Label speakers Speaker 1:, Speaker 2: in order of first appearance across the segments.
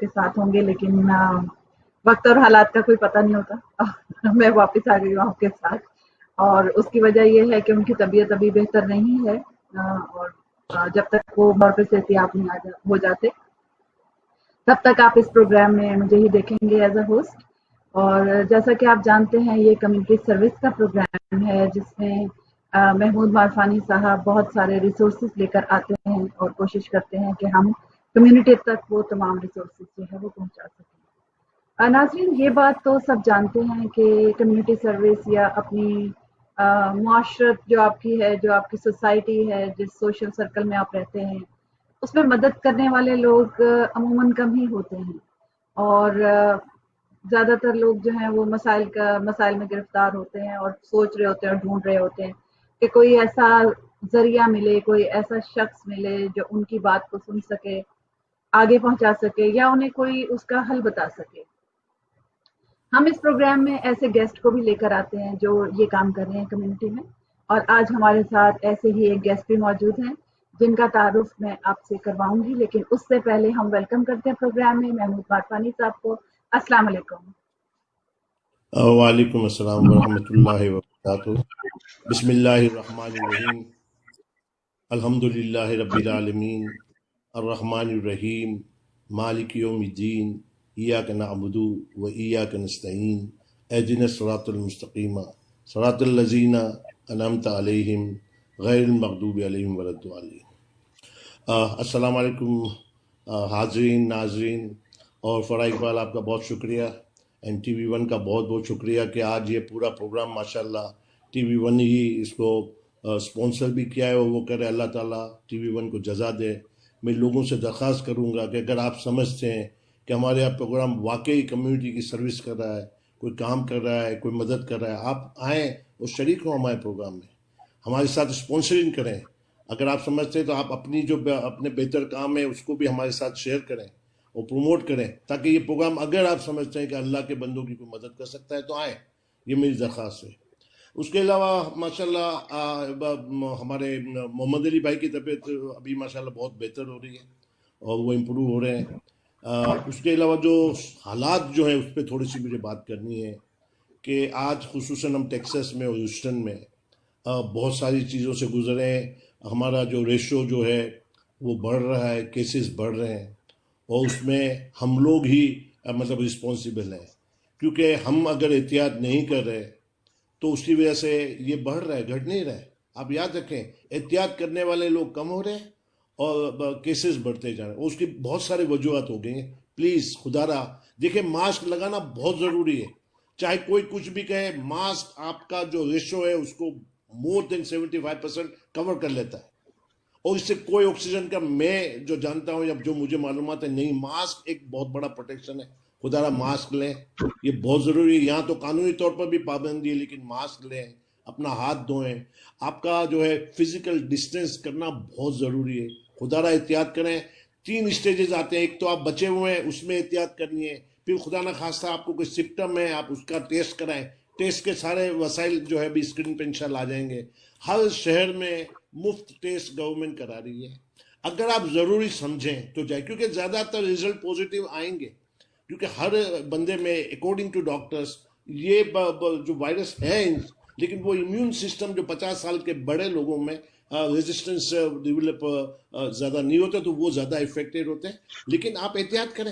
Speaker 1: کے ساتھ ہوں گے، لیکن وقت اور حالات کا کوئی پتہ نہیں ہوتا. میں واپس آ گئی ہوں آپ کے ساتھ، اور اس کی وجہ یہ ہے کہ ان کی طبیعت ابھی بہتر نہیں ہے، اور جب تک وہ واپس صحتیاب نہیں ہو جاتے تب تک آپ اس پروگرام میں مجھے ہی دیکھیں گے ایز اے ہوسٹ. اور جیسا کہ آپ جانتے ہیں یہ کمیونٹی سروس کا پروگرام ہے، جس میں محمود معرفانی صاحب بہت سارے ریسورسز لے کر آتے ہیں اور کوشش کرتے ہیں کہ ہم کمیونٹی تک وہ تمام ریسورسز جو ہے وہ پہنچا سکیں. ناظرین، یہ بات تو سب جانتے ہیں کہ کمیونٹی سروس یا اپنی معاشرت جو آپ کی ہے، جو آپ کی سوسائٹی ہے، جس سوشل سرکل میں آپ رہتے ہیں، اس میں مدد کرنے والے لوگ عموماً کم ہی ہوتے ہیں، اور زیادہ تر لوگ جو ہیں وہ مسائل میں گرفتار ہوتے ہیں اور سوچ رہے ہوتے ہیں اور ڈھونڈ رہے ہوتے ہیں کہ کوئی ایسا ذریعہ ملے، کوئی ایسا شخص ملے جو ان کی بات کو سن سکے، آگے پہنچا سکے، یا انہیں کوئی اس کا حل بتا سکے. ہم اس پروگرام میں ایسے گیسٹ کو بھی لے کر آتے ہیں جو یہ کام کر رہے ہیں کمیونٹی میں، اور آج ہمارے ساتھ ایسے ہی ایک گیسٹ بھی موجود ہیں جن کا تعارف میں آپ سے کرواؤں گی، لیکن اس سے پہلے ہم ویلکم کرتے ہیں پروگرام میں محمود معرفانی صاحب کو. السلام علیکم.
Speaker 2: وعلیکم السلام ورحمۃ اللہ وبرکاتہ. بسم اللہ الرحمن الرحیم. الحمد للہ رب العالمین الرحمن الرحیم مالک یوم الدین. ایاک نعبد و ایاک نستعین. اہدنا الصراط المستقیم صراط الذین انعمت علیہم غیر المغضوب علیہم ولا الضالین. السلام علیکم حاضرین، ناظرین، اور فرا اقبال آپ کا بہت شکریہ، اینڈ ٹی وی ون کا بہت بہت شکریہ کہ آج یہ پورا پروگرام ماشاءاللہ ٹی وی ون ہی اس کو اسپانسر بھی کیا ہے، اور وہ کرے. اللہ تعالیٰ ٹی وی ون کو جزا دے. میں لوگوں سے درخواست کروں گا کہ اگر آپ سمجھتے ہیں کہ ہمارے یہاں پروگرام واقعی کمیونٹی کی سروس کر رہا ہے، کوئی کام کر رہا ہے، کوئی مدد کر رہا ہے، آپ آئیں اور شریک ہوں ہمارے پروگرام میں، ہمارے ساتھ اسپانسرنگ کریں. اگر آپ سمجھتے ہیں تو آپ اپنی جو اپنے بہتر کام ہے اس کو بھی ہمارے ساتھ شیئر کریں اور پروموٹ کریں، تاکہ یہ پروگرام اگر آپ سمجھتے ہیں کہ اللہ کے بندوں کی کوئی مدد کر سکتا ہے تو آئیں. یہ میری درخواست ہے. اس کے علاوہ ماشاءاللہ ہمارے محمد علی بھائی کی طبیعت ابھی ماشاءاللہ بہت بہتر ہو رہی ہے اور وہ امپروو ہو رہے ہیں. اس کے علاوہ جو حالات جو ہیں اس پہ تھوڑی سی مجھے بات کرنی ہے کہ آج خصوصاً ہم ٹیکساس میں اور ہیوسٹن میں بہت ساری چیزوں سے گزرے ہیں. ہمارا جو ریشو جو ہے وہ بڑھ رہا ہے، کیسز بڑھ رہے ہیں، اور اس میں ہم لوگ ہی مطلب رسپانسیبل ہیں، کیونکہ ہم اگر احتیاط نہیں کر رہے تو اس کی وجہ سے یہ بڑھ رہا ہے، گھٹ نہیں رہا ہے. آپ یاد رکھیں، احتیاط کرنے والے لوگ کم ہو رہے ہیں اور کیسز بڑھتے جا رہے ہیں. اس کی بہت سارے وجوہات ہو گئی ہیں. پلیز خدا را دیکھیں، ماسک لگانا بہت ضروری ہے. چاہے کوئی کچھ بھی کہے، ماسک آپ کا جو ریشو ہے اس کو مور دین 75% کور کر لیتا ہے، اور اس سے کوئی آکسیجن کا میں جو جانتا ہوں یا جو مجھے معلومات ہے نہیں. ماسک ایک بہت بڑا پروٹیکشن ہے. خدا را ماسک لیں، یہ بہت ضروری ہے. یہاں تو قانونی طور پر بھی پابندی ہے، لیکن ماسک لیں، اپنا ہاتھ دھوئیں، آپ کا جو ہے فزیکل ڈسٹینس کرنا بہت ضروری ہے. خدا را احتیاط کریں. 3 اسٹیجز آتے ہیں. ایک تو آپ بچے ہوئے ہیں، اس میں احتیاط کرنی ہے. پھر خدا نہ خواستہ آپ کو کوئی سمپٹم ہے، آپ اس کا ٹیسٹ کرائیں. ٹیسٹ کے سارے وسائل جو ہے ابھی اسکرین پہ انشاءاللہ آ جائیں گے. ہر شہر میں مفت ٹیسٹ گورنمنٹ کرا رہی ہے. اگر آپ ضروری سمجھیں تو جائیں، کیونکہ زیادہ تر ریزلٹ پوزیٹیو آئیں گے، کیونکہ ہر بندے میں اکارڈنگ ٹو ڈاکٹرز یہ جو وائرس ہے، لیکن وہ امیون سسٹم جو 50 سال کے بڑے لوگوں میں ریزسٹنس ڈیولپ زیادہ نہیں ہوتا، تو وہ زیادہ افیکٹڈ ہوتے ہیں. لیکن آپ احتیاط کریں.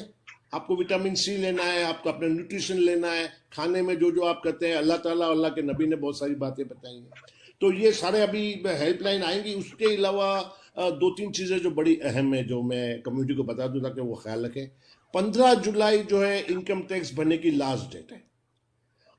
Speaker 2: آپ کو وٹامن سی لینا ہے، آپ کو اپنا نیوٹریشن لینا ہے، کھانے میں جو آپ کرتے ہیں. اللہ تعالیٰ، اللہ کے نبی نے بہت ساری باتیں بتائی ہیں. تو یہ سارے ابھی ہیلپ لائن آئیں گی. اس کے علاوہ 2-3 چیزیں جو بڑی اہم ہیں جو میں کمیونٹی کو بتا دوں تاکہ وہ خیال رکھیں. 15 جولائی جو ہے انکم ٹیکس بھرنے کی لاسٹ ڈیٹ ہے،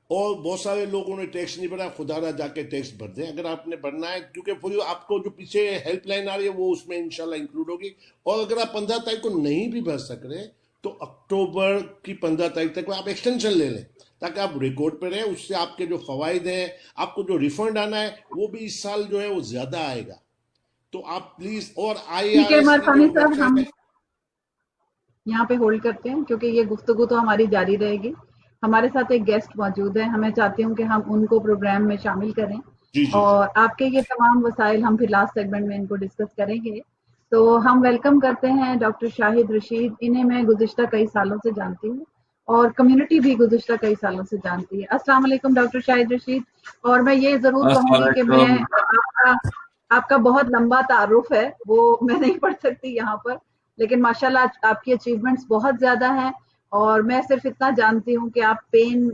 Speaker 2: اور بہت سارے لوگوں نے ٹیکس نہیں بھرا. خدا را جا کے ٹیکس بھر دیں اگر آپ نے بھرنا ہے، کیونکہ پھر آپ کو جو پیچھے ہیلپ لائن آ رہی ہے وہ اس میں انشاءاللہ انکلوڈ ہوگی. اور اگر آپ 15 تاریخ کو نہیں بھی بھر سک رہے تو اکتوبر کی 15 تاریخ تک آپ ایکسٹینشن لے لیں، تاکہ آپ ریکارڈ پہ رہیں. اس سے آپ کے جو فوائد ہیں، آپ کو جو ریفنڈ آنا ہے وہ بھی اس سال جو ہے وہ زیادہ آئے گا. تو آپ پلیز، اور آئی
Speaker 1: ٹھیک
Speaker 2: آر
Speaker 1: ہے
Speaker 2: ایس کی
Speaker 1: معرفانی
Speaker 2: جو
Speaker 1: صاحب،
Speaker 2: ویب
Speaker 1: ہم
Speaker 2: سائٹ ہے.
Speaker 1: یہاں پہ ہولڈ کرتے ہیں کیونکہ یہ گفتگو تو ہماری جاری رہے گی. ہمارے ساتھ ایک گیسٹ موجود ہے، ہمیں چاہتی ہوں کہ ہم ان کو پروگرام میں شامل کریں،
Speaker 2: جی جی جی
Speaker 1: اور آپ کے یہ تمام وسائل ہم پھر لاسٹ سیگمنٹ میں ان کو ڈسکس کریں گے. تو ہم ویلکم کرتے ہیں ڈاکٹر شاہد رشید. انہیں میں گزشتہ کئی سالوں سے جانتی ہوں اور کمیونٹی بھی گزشتہ کئی سالوں سے جانتی ہے. السلام علیکم ڈاکٹر شاہد رشید. اور میں یہ ضرور کہوں گی کہ میں آپ کا بہت لمبا تعارف ہے، وہ میں نہیں پڑھ سکتی یہاں پر، لیکن ماشاءاللہ آپ کی اچیومنٹس بہت زیادہ ہیں. اور میں صرف اتنا جانتی ہوں کہ آپ پین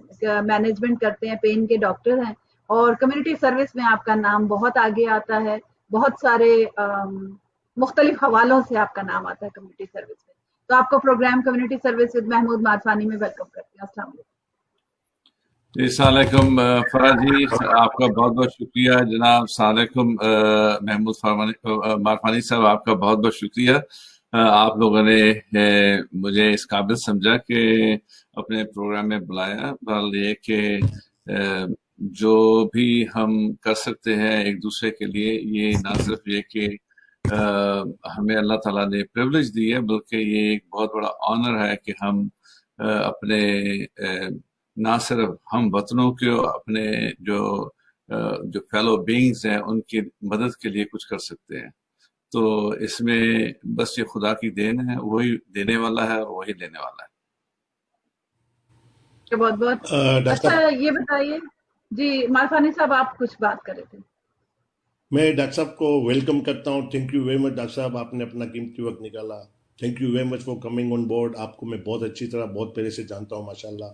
Speaker 1: مینجمنٹ کرتے ہیں، پین کے ڈاکٹر ہیں، اور کمیونٹی سروس میں آپ کا نام بہت آگے آتا ہے. بہت سارے مختلف حوالوں سے آپ کا نام آتا ہے کمیونٹی سروس میں. تو آپ کو program community service with Mahmood Marfani میں ویلکم کرتے ہیں. السلام علیکم.
Speaker 3: جی السلام علیکم فرا جی، آپ کا بہت بہت شکریہ. جناب السلام علیکم محمود مارفانی صاحب، آپ کا بہت بہت شکریہ. آپ لوگوں نے مجھے اس قابل سمجھا کہ اپنے پروگرام میں بلایا. بہرحال یہ کہ جو بھی ہم کر سکتے ہیں ایک دوسرے کے لیے، یہ نہ صرف یہ کہ ہمیں اللہ تعالیٰ نے پریولیج دی ہے، بلکہ یہ ایک بہت بڑا آنر ہے کہ ہم اپنے نہ صرف ہم وطنوں کے، اپنے جو فیلو بینگز ہیں ان کی مدد کے لیے کچھ کر سکتے ہیں. تو اس میں بس یہ خدا کی دین ہے، وہی دینے والا ہے اور وہی لینے والا ہے.
Speaker 1: بہت بہت اچھا. یہ بتائیے جی مارفانی صاحب، آپ کچھ بات کر رہے تھے.
Speaker 2: میں ڈاکٹر صاحب کو ویلکم کرتا ہوں. Thank you very much doctor صاحب، آپ نے اپنا قیمتی وقت نکالا. Thank you very much for coming on board. آپ کو میں بہت اچھی طرح بہت پہلے سے جانتا ہوں ماشاءاللہ.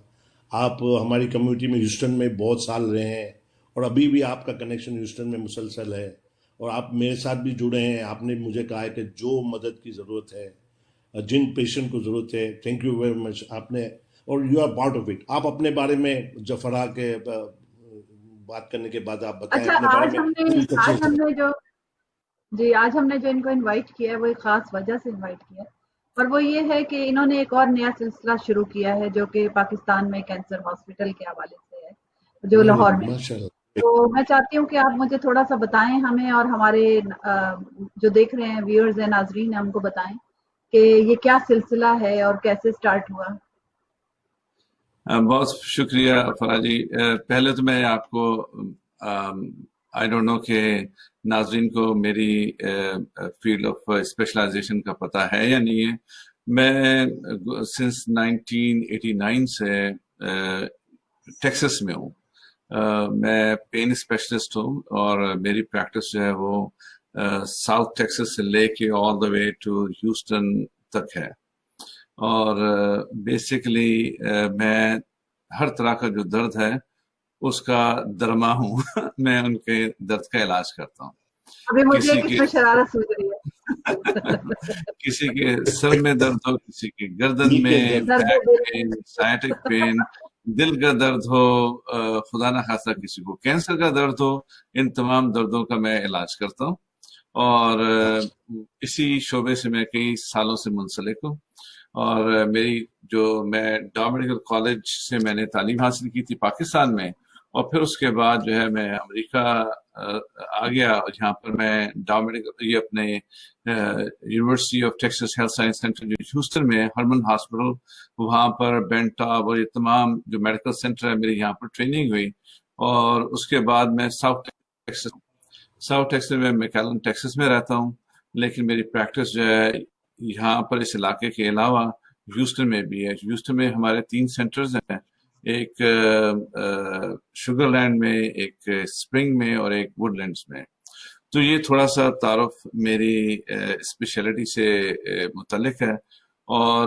Speaker 2: آپ ہماری کمیونٹی میں ہیوسٹن میں بہت سال رہے ہیں اور ابھی بھی آپ کا کنیکشن ہیوسٹن میں مسلسل ہے، اور آپ میرے ساتھ بھی جڑے ہیں. آپ نے مجھے کہا ہے کہ جو مدد کی ضرورت ہے، جن پیشنٹ کو ضرورت ہے، تھینک یو ویری مچ. آپ نے، اور you are part of it. آپ اپنے بارے میں جفرا کے بات کرنے کے بعد آپ بتائیں
Speaker 1: اچھا،
Speaker 2: اپنے بارے میں.
Speaker 1: آج ہم نے جو ان کو انوائٹ کیا ہے وہ ایک خاص وجہ سے انوائٹ کیا ہے، اور وہ یہ ہے کہ انہوں نے ایک اور نیا سلسلہ شروع کیا ہے جو کہ پاکستان میں کینسر ہاسپٹل کے حوالے سے ہے، جو لاہور میں. تو میں چاہتی ہوں کہ آپ مجھے تھوڑا سا بتائیں ہمیں، اور ہمارے جو دیکھ رہے ہیں ویورز ہیں، ناظرین ہیں، ہم کو بتائیں کہ یہ کیا سلسلہ ہے اور کیسے سٹارٹ ہوا.
Speaker 3: بہت شکریہ فرا جی. پہلے تو میں آپ کو آئی ڈونٹ نو کہ ناظرین کو میری فیلڈ آف اسپیشلائزیشن کا پتہ ہے یا نہیں ہے. میں سنس 1989 سے ٹیکسس میں ہوں. میں پین اسپیشلسٹ ہوں اور میری پریکٹس جو ہے وہ ساؤتھ ٹیکسس سے لے کے آل دا وے ٹو ہیوسٹن تک ہے. اور بیسیکلی میں ہر طرح کا جو درد ہے اس کا درما ہوں. میں ان کے درد کا علاج کرتا ہوں.
Speaker 1: ابھی مجھے کس میں شرارت سوچ رہی ہے.
Speaker 3: کسی کے سر میں درد ہو، کسی کے گردن میں، بیک پین، سائٹک پین، دل کا درد ہو، خدا نہ خاصہ کسی کو کینسر کا درد ہو، ان تمام دردوں کا میں علاج کرتا ہوں. اور اسی شعبے سے میں کئی سالوں سے منسلک ہوں. اور میں ڈاؤ میڈیکل کالج سے میں نے تعلیم حاصل کی تھی پاکستان میں، اور پھر اس کے بعد جو ہے میں امریکہ آ گیا. جہاں پر میں ڈاؤ میڈیکل، یہ اپنے university of Texas health science centre جو ہیوسٹن میں، ہرمن ہاسپٹل، وہاں پر بینٹاپ اور یہ تمام جو میڈیکل سینٹر ہے میری یہاں پر ٹریننگ ہوئی. اور اس کے بعد میں ساؤتھ ٹیکسس میں میکیلن ٹیکسس میں رہتا ہوں. لیکن میری پریکٹس جو ہے یہاں پر اس علاقے کے علاوہ ہیوسٹن میں بھی ہے. ہیوسٹن میں ہمارے 3 سینٹرز ہیں، ایک شوگر لینڈ میں، ایک اسپرنگ میں، اور ایک ووڈ لینڈز میں. تو یہ تھوڑا سا تعارف میری اسپیشلٹی سے متعلق ہے. اور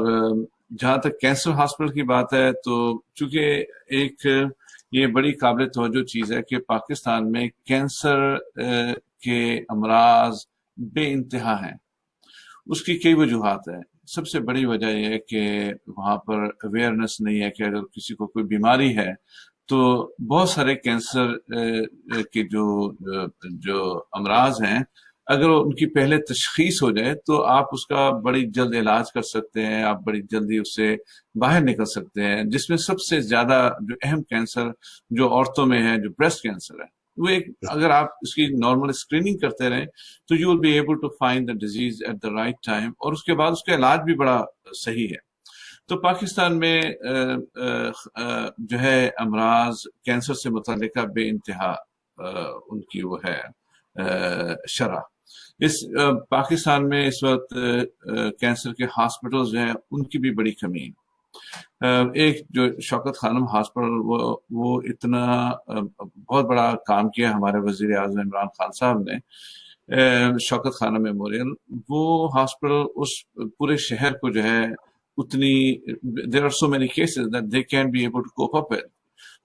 Speaker 3: جہاں تک کینسر ہاسپٹل کی بات ہے، تو چونکہ ایک یہ بڑی قابل توجہ چیز ہے کہ پاکستان میں کینسر کے امراض بے انتہا ہیں. اس کی کئی وجوہات ہیں. سب سے بڑی وجہ یہ ہے کہ وہاں پر اویئرنیس نہیں ہے کہ اگر کسی کو کوئی بیماری ہے تو بہت سارے کینسر کے جو امراض ہیں، اگر ان کی پہلے تشخیص ہو جائے تو آپ اس کا بڑی جلد علاج کر سکتے ہیں، آپ بڑی جلدی اس سے باہر نکل سکتے ہیں. جس میں سب سے زیادہ جو اہم کینسر جو عورتوں میں ہے، جو بریسٹ کینسر ہے، وہ اگر آپ اس کی نارمل اسکریننگ کرتے رہیں تو you will be able to find the disease at the right time, اور اس کے بعد اس کا علاج بھی بڑا صحیح ہے. تو پاکستان میں جو ہے امراض کینسر سے متعلقہ بے انتہا ان کی وہ ہے شرح. اس پاکستان میں اس وقت کینسر کے ہاسپٹلز جو ہیں ان کی بھی بڑی کمی ہے. ایک جو شوکت خانم ہاسپٹل وہ اتنا بہت بڑا کام کیا ہمارے وزیر اعظم عمران خان صاحب نے. شوکت خانم میموریل وہ ہاسپٹل اس پورے شہر کو جو ہے اتنی there are so many cases that they can't be able to cope up with.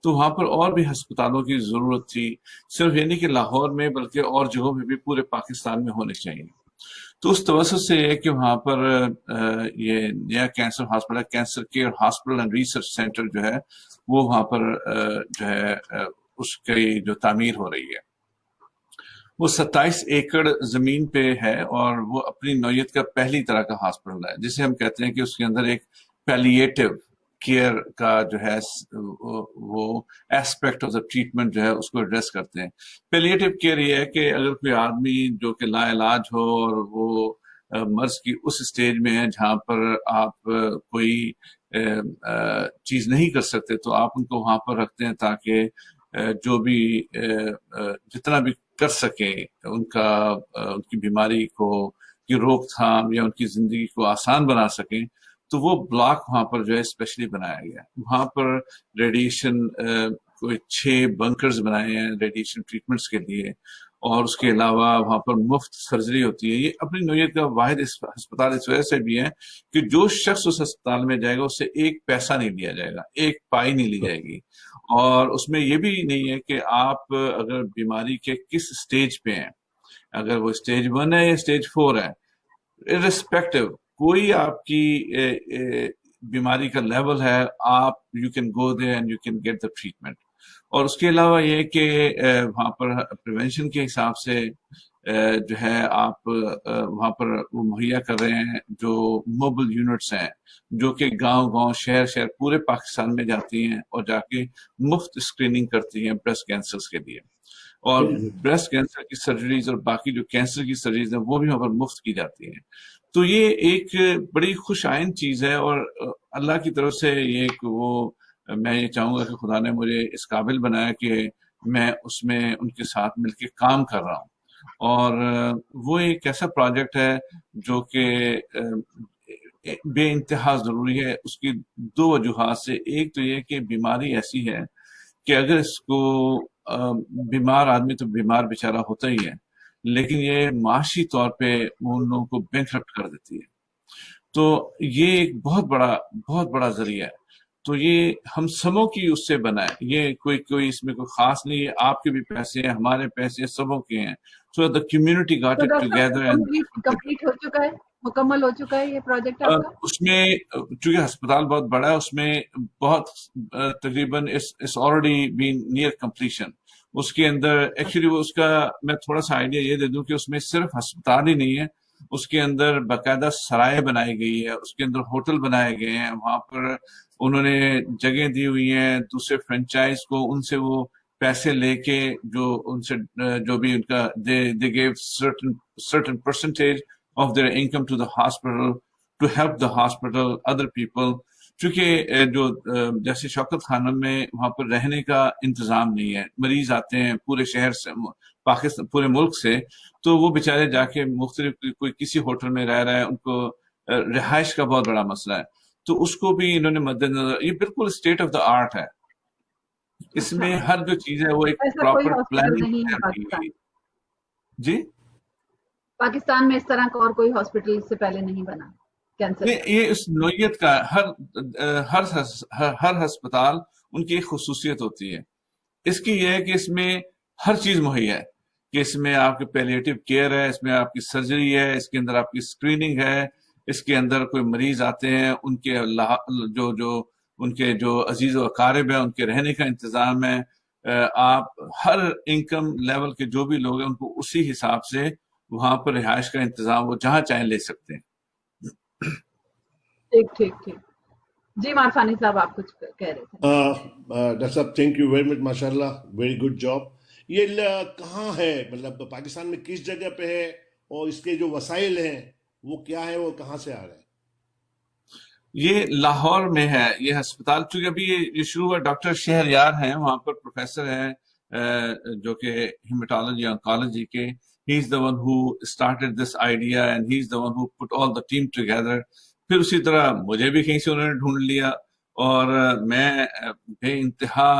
Speaker 3: تو وہاں پر اور بھی ہسپتالوں کی ضرورت تھی, صرف یہ نہیں کہ لاہور میں بلکہ اور جگہوں میں بھی پورے پاکستان میں ہونے چاہیے. تو اس توسط سے یہ کہ وہاں پر یہ نیا cancer hospital, cancer care hospital and research centre جو ہے وہ وہاں پر جو ہے اس کی جو تعمیر ہو رہی ہے وہ 27 ایکڑ زمین پہ ہے, اور وہ اپنی نوعیت کا پہلی طرح کا ہاسپٹل ہے جسے ہم کہتے ہیں کہ اس کے اندر ایک پیلیٹیو کیئر کا جو ہے وہ ایسپیکٹ آف دا ٹریٹمنٹ جو ہے اس کو ایڈریس کرتے ہیں. پیلیٹیو کیئر یہ ہے کہ اگر کوئی آدمی جو کہ لا علاج ہو اور وہ مرض کی اس اسٹیج میں ہے جہاں پر آپ کوئی چیز نہیں کر سکتے تو آپ ان کو وہاں پر رکھتے ہیں تاکہ جو بھی جتنا بھی کر سکیں ان کی بیماری کی روک تھام یا ان کی زندگی کو آسان بنا سکیں. تو وہ بلاک وہاں پر جو ہے اسپیشلی بنایا گیا. وہاں پر ریڈیشن کوئی 6 بنکرز بنائے ہیں ریڈیشن ٹریٹمنٹس کے لیے, اور اس کے علاوہ وہاں پر مفت سرجری ہوتی ہے. یہ اپنی نوعیت کا واحد ہسپتال اس وجہ سے بھی ہے کہ جو شخص اس ہسپتال میں جائے گا اس سے ایک پیسہ نہیں لیا جائے گا, ایک پائی نہیں لی جائے گی, اور اس میں یہ بھی نہیں ہے کہ آپ اگر بیماری کے کس اسٹیج پہ ہیں, اگر وہ اسٹیج 1 ہے یا اسٹیج 4 ہے, irrespective کوئی آپ کی بیماری کا لیول ہے, آپ you can go there and you can get the treatment. اور اس کے علاوہ یہ کہ وہاں پر پریونشن کے حساب سے جو ہے آپ وہاں پر وہ مہیا کر رہے ہیں جو موبل یونٹس ہیں جو کہ گاؤں شہر پورے پاکستان میں جاتی ہیں اور جا کے مفت اسکریننگ کرتی ہیں بریسٹ کینسر کے لیے, اور بریسٹ کینسر کی سرجریز اور باقی جو کینسر کی سرجریز ہیں وہ بھی وہاں پر مفت کی جاتی ہیں. تو یہ ایک بڑی خوش آئند چیز ہے, اور اللہ کی طرف سے یہ ایک وہ میں یہ چاہوں گا کہ خدا نے مجھے اس قابل بنایا کہ میں اس میں ان کے ساتھ مل کے کام کر رہا ہوں. اور وہ ایک ایسا پروجیکٹ ہے جو کہ بے انتہا ضروری ہے. اس کی 2 وجوہات سے, ایک تو یہ کہ بیماری ایسی ہے کہ اگر اس کو بیمار آدمی تو بیمار بیچارہ ہوتا ہی ہے, لیکن یہ معاشی طور پہ ان لوگوں کو بینکرپٹ کر دیتی ہے. تو یہ ایک بہت بڑا ذریعہ ہے. تو یہ ہم سبوں کی اس سے بنا ہے, یہ کوئی اس میں کوئی خاص نہیں ہے, آپ کے بھی پیسے ہیں, ہمارے پیسے سبوں کے ہیں. So the community got it together.
Speaker 1: Complete ہو چکا ہے, مکمل ہو چکا ہے یہ پروجیکٹ آپ کا؟
Speaker 3: اس میں چونکہ ہسپتال بہت بڑا ہے, اس میں بہت تقریباً it's already been near completion. اس کے اندر ایکچولی اس کا میں تھوڑا سا آئیڈیا یہ دے دوں کہ اس میں صرف ہسپتال ہی نہیں ہے, اس کے اندر باقاعدہ سرائے بنائی گئی ہے, اس کے اندر ہوٹل بنائے گئے ہیں, وہاں پر انہوں نے جگہ دی ہوئی ہیں دوسرے فرینچائز کو, ان سے وہ پیسے لے کے جو بھی ان کا they gave certain percentage of their income to the hospital to help the hospital, other people. چونکہ جو جیسے شوکت خانم میں وہاں پر رہنے کا انتظام نہیں ہے, مریض آتے ہیں پورے شہر سے, پاکستان پورے ملک سے, تو وہ بیچارے جا کے مختلف کوئی کسی ہوٹل میں رہ رہا ہے, ان کو رہائش کا بہت بڑا مسئلہ ہے. تو اس کو بھی انہوں نے مد نظر, یہ بالکل اسٹیٹ آف دا آرٹ ہے, اس میں ہر جو چیز ہے وہ ایک پراپر پلاننگ. جی
Speaker 1: پاکستان میں اس طرح کا اور کوئی ہاسپٹل اس سے پہلے نہیں بنا کینسر؟
Speaker 3: یہ اس نوعیت کا ہر ہسپتال ان کی ایک خصوصیت ہوتی ہے. اس کی یہ ہے کہ اس میں ہر چیز مہیا ہے, کہ اس میں آپ کی پیلیٹیو کیئر ہے, اس میں آپ کی سرجری ہے, اس کے اندر آپ کی اسکریننگ ہے, اس کے اندر کوئی مریض آتے ہیں ان کے ان کے جو عزیز و اقارب ہیں ان کے رہنے کا انتظام ہے. آپ ہر انکم لیول کے جو بھی لوگ ہیں ان کو اسی حساب سے وہاں پر رہائش کا انتظام وہ جہاں چاہیں لے سکتے ہیں.
Speaker 1: ٹھیک. جی مارفانی صاحب آپ کچھ کہہ رہے تھے.
Speaker 2: ڈاکٹر صاحب تھینک یو ویری مچ, ماشاء اللہ, ویری گڈ جاب. یہ کہاں ہے, مطلب پاکستان میں کس جگہ پہ ہے, اور اس کے جو وسائل ہیں وہ کیا ہے, وہ کہاں سے آ رہے ہیں؟
Speaker 3: یہ لاہور میں ہے یہ ہسپتال. چونکہ ابھی یہ شروع ہوا, ڈاکٹر شہریار ہیں وہاں پر, پروفیسر ہیں جو کہ ہیمیٹالوجی آنکالوجی کے, he's the one who started this idea and he's the one who put all the team together. پھر اسی طرح مجھے بھی کہیں سے انہوں نے ڈھونڈ لیا، اور میں بے انتہا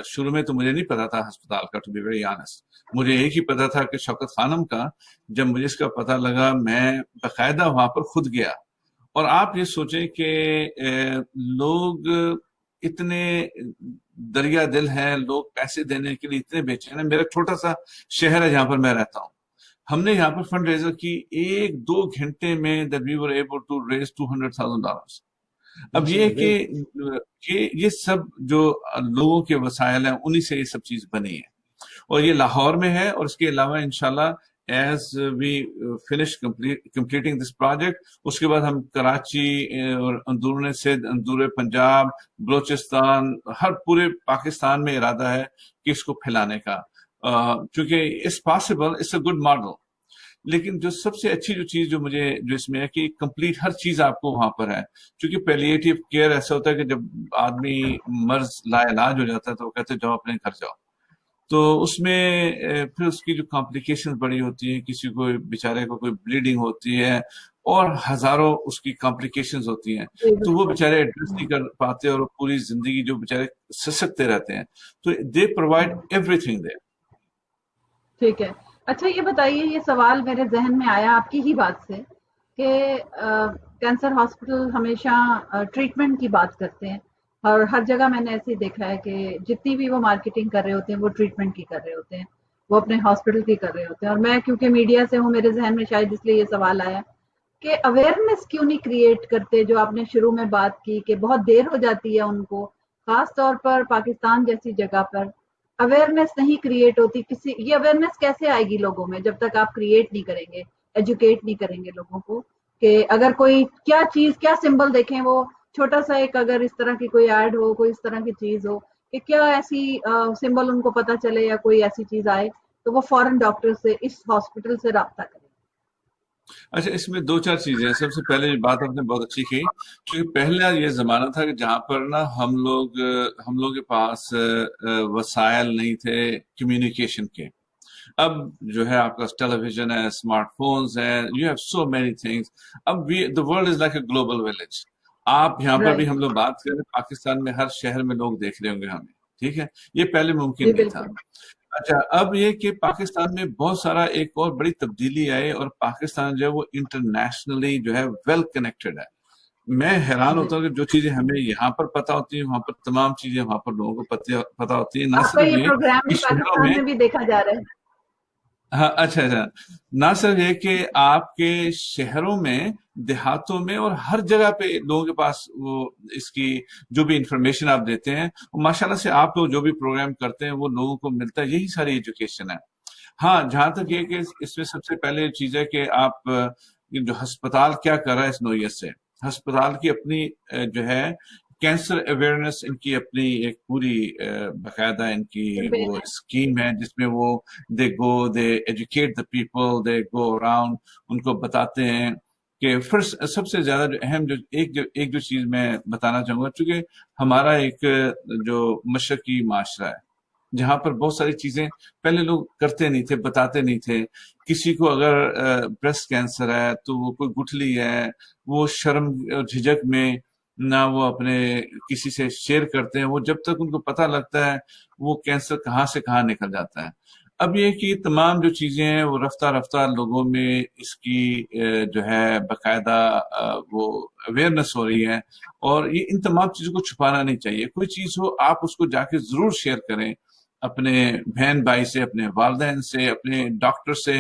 Speaker 3: شروع میں تو مجھے نہیں پتا تھا ہسپتال کا، ٹو بی ویری آنسٹ. مجھے ایک ہی پتا تھا کہ شوکت خانم کا. جب مجھے اس کا پتا لگا میں باقاعدہ وہاں پر خود گیا. اور آپ یہ سوچیں کہ لوگ اتنے دریا دل ہیں، لوگ پیسے دینے کے لیے اتنے بیچے ہیں. میرا چھوٹا سا شہر ہے جہاں پر میں رہتا ہوں، ہم نے یہاں پر فنڈ ریزر کی 1-2 گھنٹے میں that we were able to raise $200,000. اب یہ کہ یہ سب جو لوگوں کے وسائل ہیں انہی سے یہ سب چیز بنی ہے، اور یہ لاہور میں ہے. اور اس کے علاوہ انشاءاللہ as we finish completing this project, اس کے بعد ہم کراچی اور اندرون سندھ، اندور پنجاب، بلوچستان، ہر پورے پاکستان میں ارادہ ہے کہ اس کو پھیلانے کا، چونکہ it's possible, it's a good model. لیکن جو سب سے اچھی جو چیز جو اس میں ہے کہ کمپلیٹ ہر چیز آپ کو وہاں پر ہے. چونکہ پیلیٹیو کیئر ایسا ہوتا ہے کہ جب آدمی مرض لا علاج ہو جاتا ہے تو وہ کہتے جاؤ اپنے گھر جاؤ، تو اس میں پھر اس کی جو کمپلیکیشن بڑی ہوتی ہیں، کسی کو بیچارے کو کوئی بلیڈنگ ہوتی ہے اور ہزاروں اس کی کمپلیکیشنز ہوتی ہیں، تو وہ بیچارے ایڈریس نہیں کر پاتے اور پوری زندگی جو بیچارے سسکتے رہتے ہیں. تو they provide every thing there.
Speaker 1: ٹھیک ہے. اچھا یہ بتائیے، یہ سوال میرے ذہن میں آیا آپ کی ہی بات سے کہ کینسر ہاسپٹل ہمیشہ ٹریٹمنٹ کی بات کرتے ہیں، اور ہر جگہ میں نے ایسے ہی دیکھا ہے کہ جتنی بھی وہ مارکیٹنگ کر رہے ہوتے ہیں وہ ٹریٹمنٹ کی کر رہے ہوتے ہیں، وہ اپنے ہاسپٹل کی کر رہے ہوتے ہیں. اور میں کیونکہ میڈیا سے ہوں، میرے ذہن میں شاید اس لیے یہ سوال آیا کہ اویئرنیس کیوں نہیں کریٹ کرتے، جو آپ نے شروع میں بات کی کہ بہت دیر ہو جاتی ہے ان کو، خاص طور پر پاکستان جیسی جگہ پر اویئرنیس نہیں کریٹ ہوتی. یہ اویئرنیس کیسے آئے گی لوگوں میں جب تک آپ کریٹ نہیں کریں گے، ایجوکیٹ نہیں کریں گے لوگوں کو کہ اگر کوئی کیا چیز، کیا سمبل دیکھیں، وہ چھوٹا سا ایک اگر اس طرح کی کوئی ایڈ ہو، کوئی اس طرح کی چیز ہو کہ کیا ایسی سمبل ان کو پتا چلے یا کوئی ایسی چیز آئے تو وہ فوراً ڈاکٹر سے، اس ہاسپٹل سے رابطہ کریں.
Speaker 3: اچھا، اس میں 2-4 چیزیں ہیں. سب سے پہلے یہ بات آپ نے بہت اچھی کی، کیونکہ پہلا یہ زمانہ تھا کہ جہاں پر نا ہم لوگ کے پاس وسائل نہیں تھے کمیونیکیشن کے. اب جو ہے آپ کا ٹیلی ویژن ہے، اسمارٹ فونز ہیں، you have so many things. اب the world is like a global village. آپ یہاں پر بھی ہم لوگ بات کریں، پاکستان میں ہر شہر میں لوگ دیکھ رہے ہوں گے ہمیں، ٹھیک ہے، یہ پہلے ممکن نہیں تھا. اچھا، اب یہ کہ پاکستان میں بہت سارا ایک اور بڑی تبدیلی آئی، اور پاکستان جو ہے وہ انٹرنیشنلی جو ہے ویل کنیکٹڈ ہے. میں حیران ہوتا ہوں کہ جو چیزیں ہمیں یہاں پر پتہ ہوتی ہیں وہاں پر تمام چیزیں وہاں پر لوگوں کو پتہ ہوتی ہیں. نہ صرف یہ کہ شہروں میں
Speaker 1: بھی دیکھا جا رہا ہے.
Speaker 3: ہاں، اچھا، نہ صرف یہ کہ آپ کے شہروں میں، دیہاتوں میں، اور ہر جگہ پہ لوگوں کے پاس وہ اس کی جو بھی انفارمیشن آپ دیتے ہیں، ماشاءاللہ سے آپ لوگ جو بھی پروگرام کرتے ہیں وہ لوگوں کو ملتا ہے. یہی ساری ایجوکیشن ہے. ہاں، جہاں تک یہ کہ اس میں سب سے پہلے چیز ہے کہ آپ جو ہسپتال کیا کر رہا ہے اس نوعیت سے، ہسپتال کی اپنی جو ہے کینسر اویئرنیس، ان کی اپنی ایک پوری باقاعدہ ان کی وہ اسکیم ہے جس میں وہ they educate the people, they go around, ان کو بتاتے ہیں کہ فرسٹ سب سے زیادہ جو اہم ایک جو چیز میں بتانا چاہوں گا، چونکہ ہمارا ایک جو مشرقی معاشرہ ہے جہاں پر بہت ساری چیزیں پہلے لوگ کرتے نہیں تھے، بتاتے نہیں تھے. کسی کو اگر بریسٹ کینسر ہے تو وہ کوئی گٹھلی ہے، وہ شرم اور جھجک میں نہ وہ اپنے کسی سے شیئر کرتے ہیں. وہ جب تک ان کو پتہ لگتا ہے وہ کینسر کہاں سے کہاں نکل جاتا ہے. اب یہ کہ تمام جو چیزیں ہیں وہ رفتہ رفتہ لوگوں میں اس کی جو ہے باقاعدہ وہ اویئرنیس ہو رہی ہے، اور یہ ان تمام چیزوں کو چھپانا نہیں چاہیے. کوئی چیز ہو آپ اس کو جا کے ضرور شیئر کریں، اپنے بہن بھائی سے، اپنے والدین سے، اپنے ڈاکٹر سے،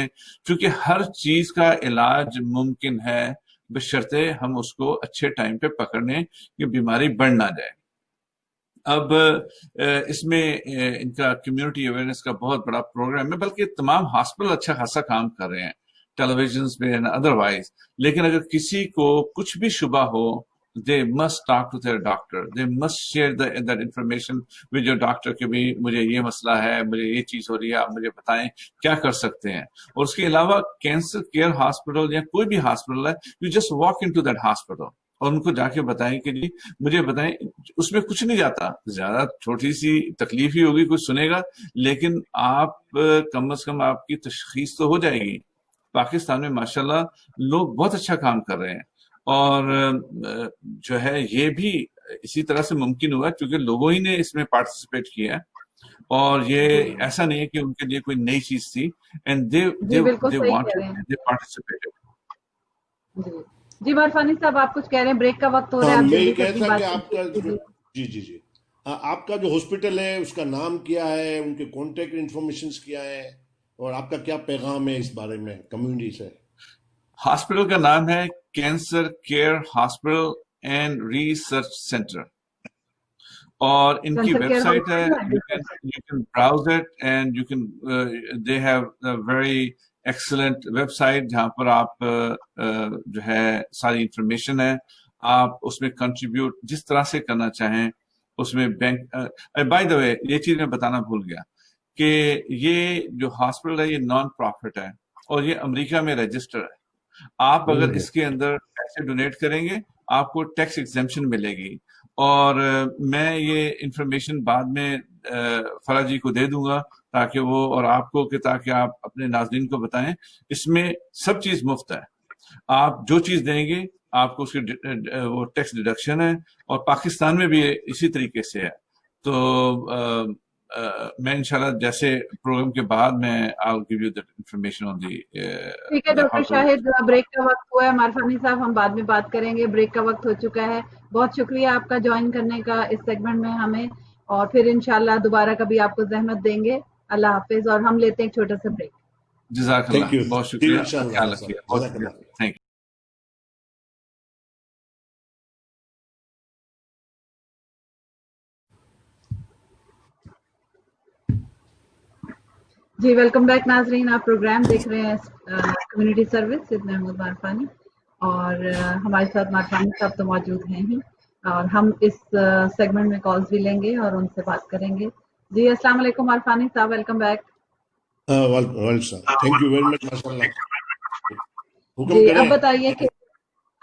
Speaker 3: کیونکہ ہر چیز کا علاج ممکن ہے بشرطے ہم اس کو اچھے ٹائم پہ پکڑنے کہ بیماری بڑھ نہ جائے. اب اس میں ان کا کمیونٹی اویئرنیس کا بہت بڑا پروگرام ہے، بلکہ تمام ہاسپٹل اچھا خاصا کام کر رہے ہیں ٹیلی ویژنز پہ ادروائز. لیکن اگر کسی کو کچھ بھی شبہ ہو، they must talk to their doctor, they must share that information with your doctor کہ بھی مجھے یہ مسئلہ ہے، مجھے یہ چیز ہو رہی ہے، آپ مجھے بتائیں کیا کر سکتے ہیں. اور اس کے علاوہ کینسر کیئر ہاسپٹل یا کوئی بھی ہاسپٹل ہے، you just walk into that hospital. اور ان کو جا کے بتائیں کہ جی مجھے بتائیں، اس میں کچھ نہیں جاتا، زیادہ چھوٹی سی تکلیف ہی ہوگی، کچھ سنے گا، لیکن آپ کم از کم آپ کی تشخیص تو ہو جائے گی. پاکستان میں ماشاءاللہ لوگ بہت اچھا کام کر رہے ہیں، اور جو ہے یہ بھی اسی طرح سے ممکن ہوا کیونکہ لوگوں ہی نے اس میں پارٹیسپیٹ کیا ہے، اور یہ ایسا نہیں ہے کہ ان کے لیے کوئی نئی چیز تھی. اینڈ
Speaker 1: جی بالکل
Speaker 3: they
Speaker 1: صحیح کہہ
Speaker 3: wanted,
Speaker 1: رہے ہیں.
Speaker 3: they participated.
Speaker 1: جی جی عرفانی صاحب آپ کچھ کہہ رہے ہیں، بریک کا وقت ہو رہا ہے، آپ
Speaker 2: میں یہ
Speaker 1: جلدی سے
Speaker 2: کہہ
Speaker 1: اپنی
Speaker 2: تھا
Speaker 1: بات
Speaker 2: کہ آپ کا
Speaker 1: کیجیے.
Speaker 2: جی آپ کا جو ہاسپٹل ہے اس کا نام کیا ہے، ان کے کانٹیکٹ انفارمیشنز کیا ہے، اور آپ کا کیا پیغام ہے اس بارے میں کمیونٹی سے؟
Speaker 3: ہاسپٹل کا نام ہے cancer care hospital and research centre, اور ان کی ویب سائٹ ہے، you can browse it and you can they have very excellent website جہاں پر آپ جو ہے ساری انفارمیشن ہے، آپ اس میں کنٹریبیوٹ جس طرح سے کرنا چاہیں اس میں بینک. بائی دا وے یہ چیز میں بتانا بھول گیا کہ یہ جو ہاسپٹل ہے یہ نان پروفٹ ہے اور یہ امریکہ میں رجسٹر ہے. آپ اگر اس کے اندر پیسے ڈونیٹ کریں گے آپ کو ٹیکس ایگزمپشن ملے گی، اور میں یہ انفارمیشن بعد میں فرح جی کو دے دوں گا تاکہ وہ اور آپ کو کہ تاکہ آپ اپنے ناظرین کو بتائیں. اس میں سب چیز مفت ہے، آپ جو چیز دیں گے آپ کو اس کی وہ ٹیکس ڈیڈکشن ہے، اور پاکستان میں بھی اسی طریقے سے ہے. تو میں انشاءاللہ جیسے پروگرام کے بعد میں I'll give you that information on the
Speaker 1: ٹھیک ہے ڈاکٹر شاہد، بریک کا وقت ہوا ہے. عرفانی صاحب ہم بعد میں بات کریں گے، بریک کا وقت ہو چکا ہے. بہت شکریہ آپ کا جوائن کرنے کا اس سیگمنٹ میں ہمیں، اور پھر انشاءاللہ دوبارہ کبھی آپ کو زحمت دیں گے. اللہ حافظ، اور ہم لیتے ہیں ایک چھوٹا سا بریک.
Speaker 3: جزاک اللہ، بہت شکریہ، خیال رکھیے، بہت شکریہ، تھینک یو.
Speaker 1: جی ویلکم بیک ناظرین، آپ پروگرام دیکھ رہے ہیں community service with Mahmood Marfani, اور ہمارے ساتھ معرفانی صاحب تو موجود ہیں ہی، اور ہم اس سیگمنٹ میں کالز بھی لیں گے اور ان سے بات کریں گے. جی السلام علیکم معرفانی صاحب، welcome back.
Speaker 2: Thank you very مچ، ماشاء اللہ.
Speaker 1: جی اب بتائیے کہ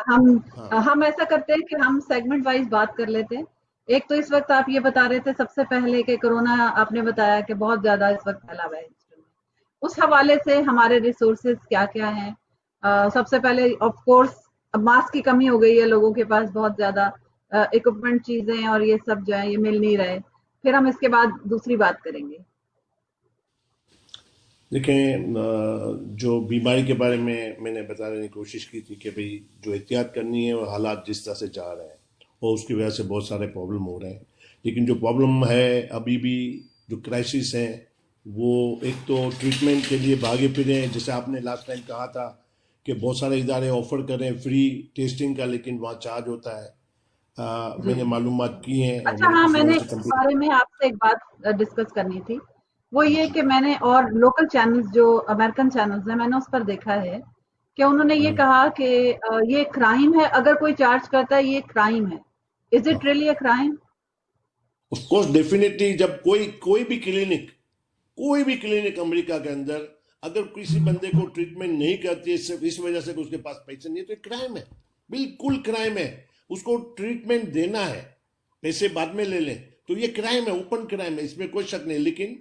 Speaker 1: ہم ایسا کرتے ہیں کہ ہم سیگمنٹ وائز بات کر لیتے ہیں. ایک تو اس وقت آپ یہ بتا رہے تھے سب سے پہلے کہ کورونا آپ نے بتایا کہ بہت زیادہ اس وقت پھیلا ہوا ہے، اس حوالے سے ہمارے ریسورسز کیا کیا ہیں. سب سے پہلے آف کورس ماسک کی کمی ہو گئی ہے، لوگوں کے پاس بہت زیادہ اکوپمنٹ چیزیں اور یہ سب جو ہے یہ مل نہیں رہے. پھر ہم اس کے بعد دوسری بات کریں گے.
Speaker 2: دیکھیں، جو بیماری کے بارے میں نے بتانے کی کوشش کی تھی کہ بھئی جو احتیاط کرنی ہے وہ حالات جس طرح سے جا رہے ہیں اور اس کی وجہ سے بہت سارے پرابلم ہو رہے ہیں. لیکن جو پرابلم ہے ابھی بھی جو کرائسس ہیں وہ ایک تو ٹریٹمنٹ کے لیے بھاگے پھرے ہیں، جیسے آپ نے لاسٹ ٹائم کہا تھا کہ بہت سارے ادارے آفر کریں فری ٹیسٹنگ کا، لیکن وہاں چارج ہوتا ہے. میں نے معلومات کی ہیں.
Speaker 1: اچھا ہاں، میں نے اس بارے میں آپ سے ایک بات ڈسکس کرنی تھی، وہ یہ کہ میں نے اور لوکل چینلز جو امریکن چینلز ہیں میں نے اس پر دیکھا ہے کہ انہوں نے یہ کہا کہ یہ کرائم ہے اگر کوئی چارج کرتا ہے، یہ کرائم ہے. Is it really a crime?
Speaker 2: Of course definitely. جب کوئی بھی کلینک امریکہ کے اندر اگر کسی بندے کو ٹریٹمنٹ نہیں کرتی صرف اس وجہ سے کہ اس کے پاس پیسے نہیں ہے تو کرائم ہے، بالکل کرائم ہے. اس کو ٹریٹمنٹ دینا ہے، پیسے بعد میں لے لیں تو یہ کرائم ہے، اوپن کرائم ہے، اس میں کوئی شک نہیں. لیکن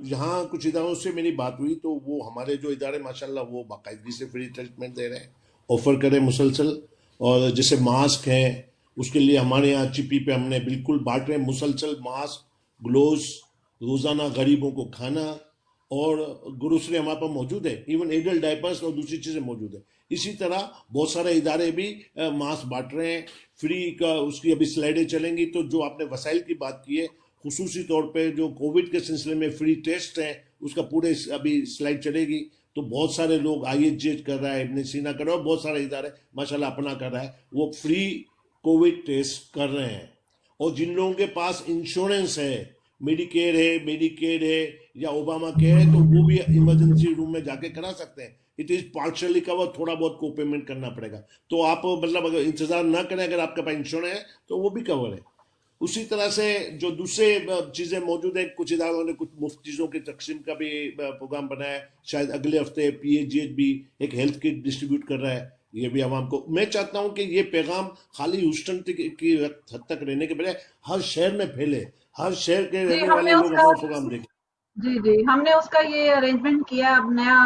Speaker 2: یہاں کچھ اداروں سے میری بات ہوئی تو وہ ہمارے جو ادارے ماشاءاللہ وہ باقاعدگی سے فری ٹریٹمنٹ دے رہے ہیں، آفر کریں مسلسل. اور جیسے ماسک ہیں اس کے لیے ہمارے یہاں چپی پہ ہم نے بالکل بانٹ رہے ہیں مسلسل ماسک، گلوز، روزانہ غریبوں کو کھانا، اور گروسری ہمارے پاس موجود ہے، ایون ایڈل ڈائپرس اور دوسری چیزیں موجود ہیں. اسی طرح بہت سارے ادارے بھی ماسک بانٹ رہے ہیں فری کا. اس کی ابھی سلائیڈیں چلیں گی. تو جو آپ نے وسائل کی بات کی ہے، خصوصی طور پہ جو کووڈ کے سلسلے میں فری ٹیسٹ ہیں اس کا پورے ابھی سلائیڈ چلے گی. تو بہت سارے لوگ IHJ کر رہا ہے، ابن سینا کر رہا ہے، اور بہت سارے ادارے ماشاءاللہ اپنا کر رہا ہے، وہ فری کووڈ ٹیسٹ کر رہے ہیں. اور جن لوگوں کے پاس انشورنس ہے، میڈیکیئر ہے، میڈیکیڈ ہے یا اوباما کیئر ہے، تو وہ بھی ایمرجنسی روم میں جا کے کرا سکتے ہیں. اٹ از پارشلی کور، تھوڑا بہت کو پیمنٹ کرنا پڑے گا. تو آپ مطلب اگر انتظار نہ کریں، اگر آپ کے پاس انشورنس ہے تو وہ بھی کور ہے. اسی طرح سے جو دوسرے چیزیں موجود ہیں، کچھ اداروں نے کچھ مفت چیزوں کی تقسیم کا بھی پروگرام بنایا ہے. شاید اگلے ہفتے PHGH بھی ایک ہیلتھ کٹ ڈسٹریبیوٹ کر رہا ہے یہ بھی عوام کو میں چاہتا ہوں کہ یہ پیغام خالی ہیوسٹن کی حد تک رہنے کے بجائے ہر شہر میں پھیلے, ہر شہر کے رہنے والے لوگ ہمارا پروگرام دیکھیں.
Speaker 1: جی ہم نے اس کا یہ ارینجمنٹ کیا. اب نیا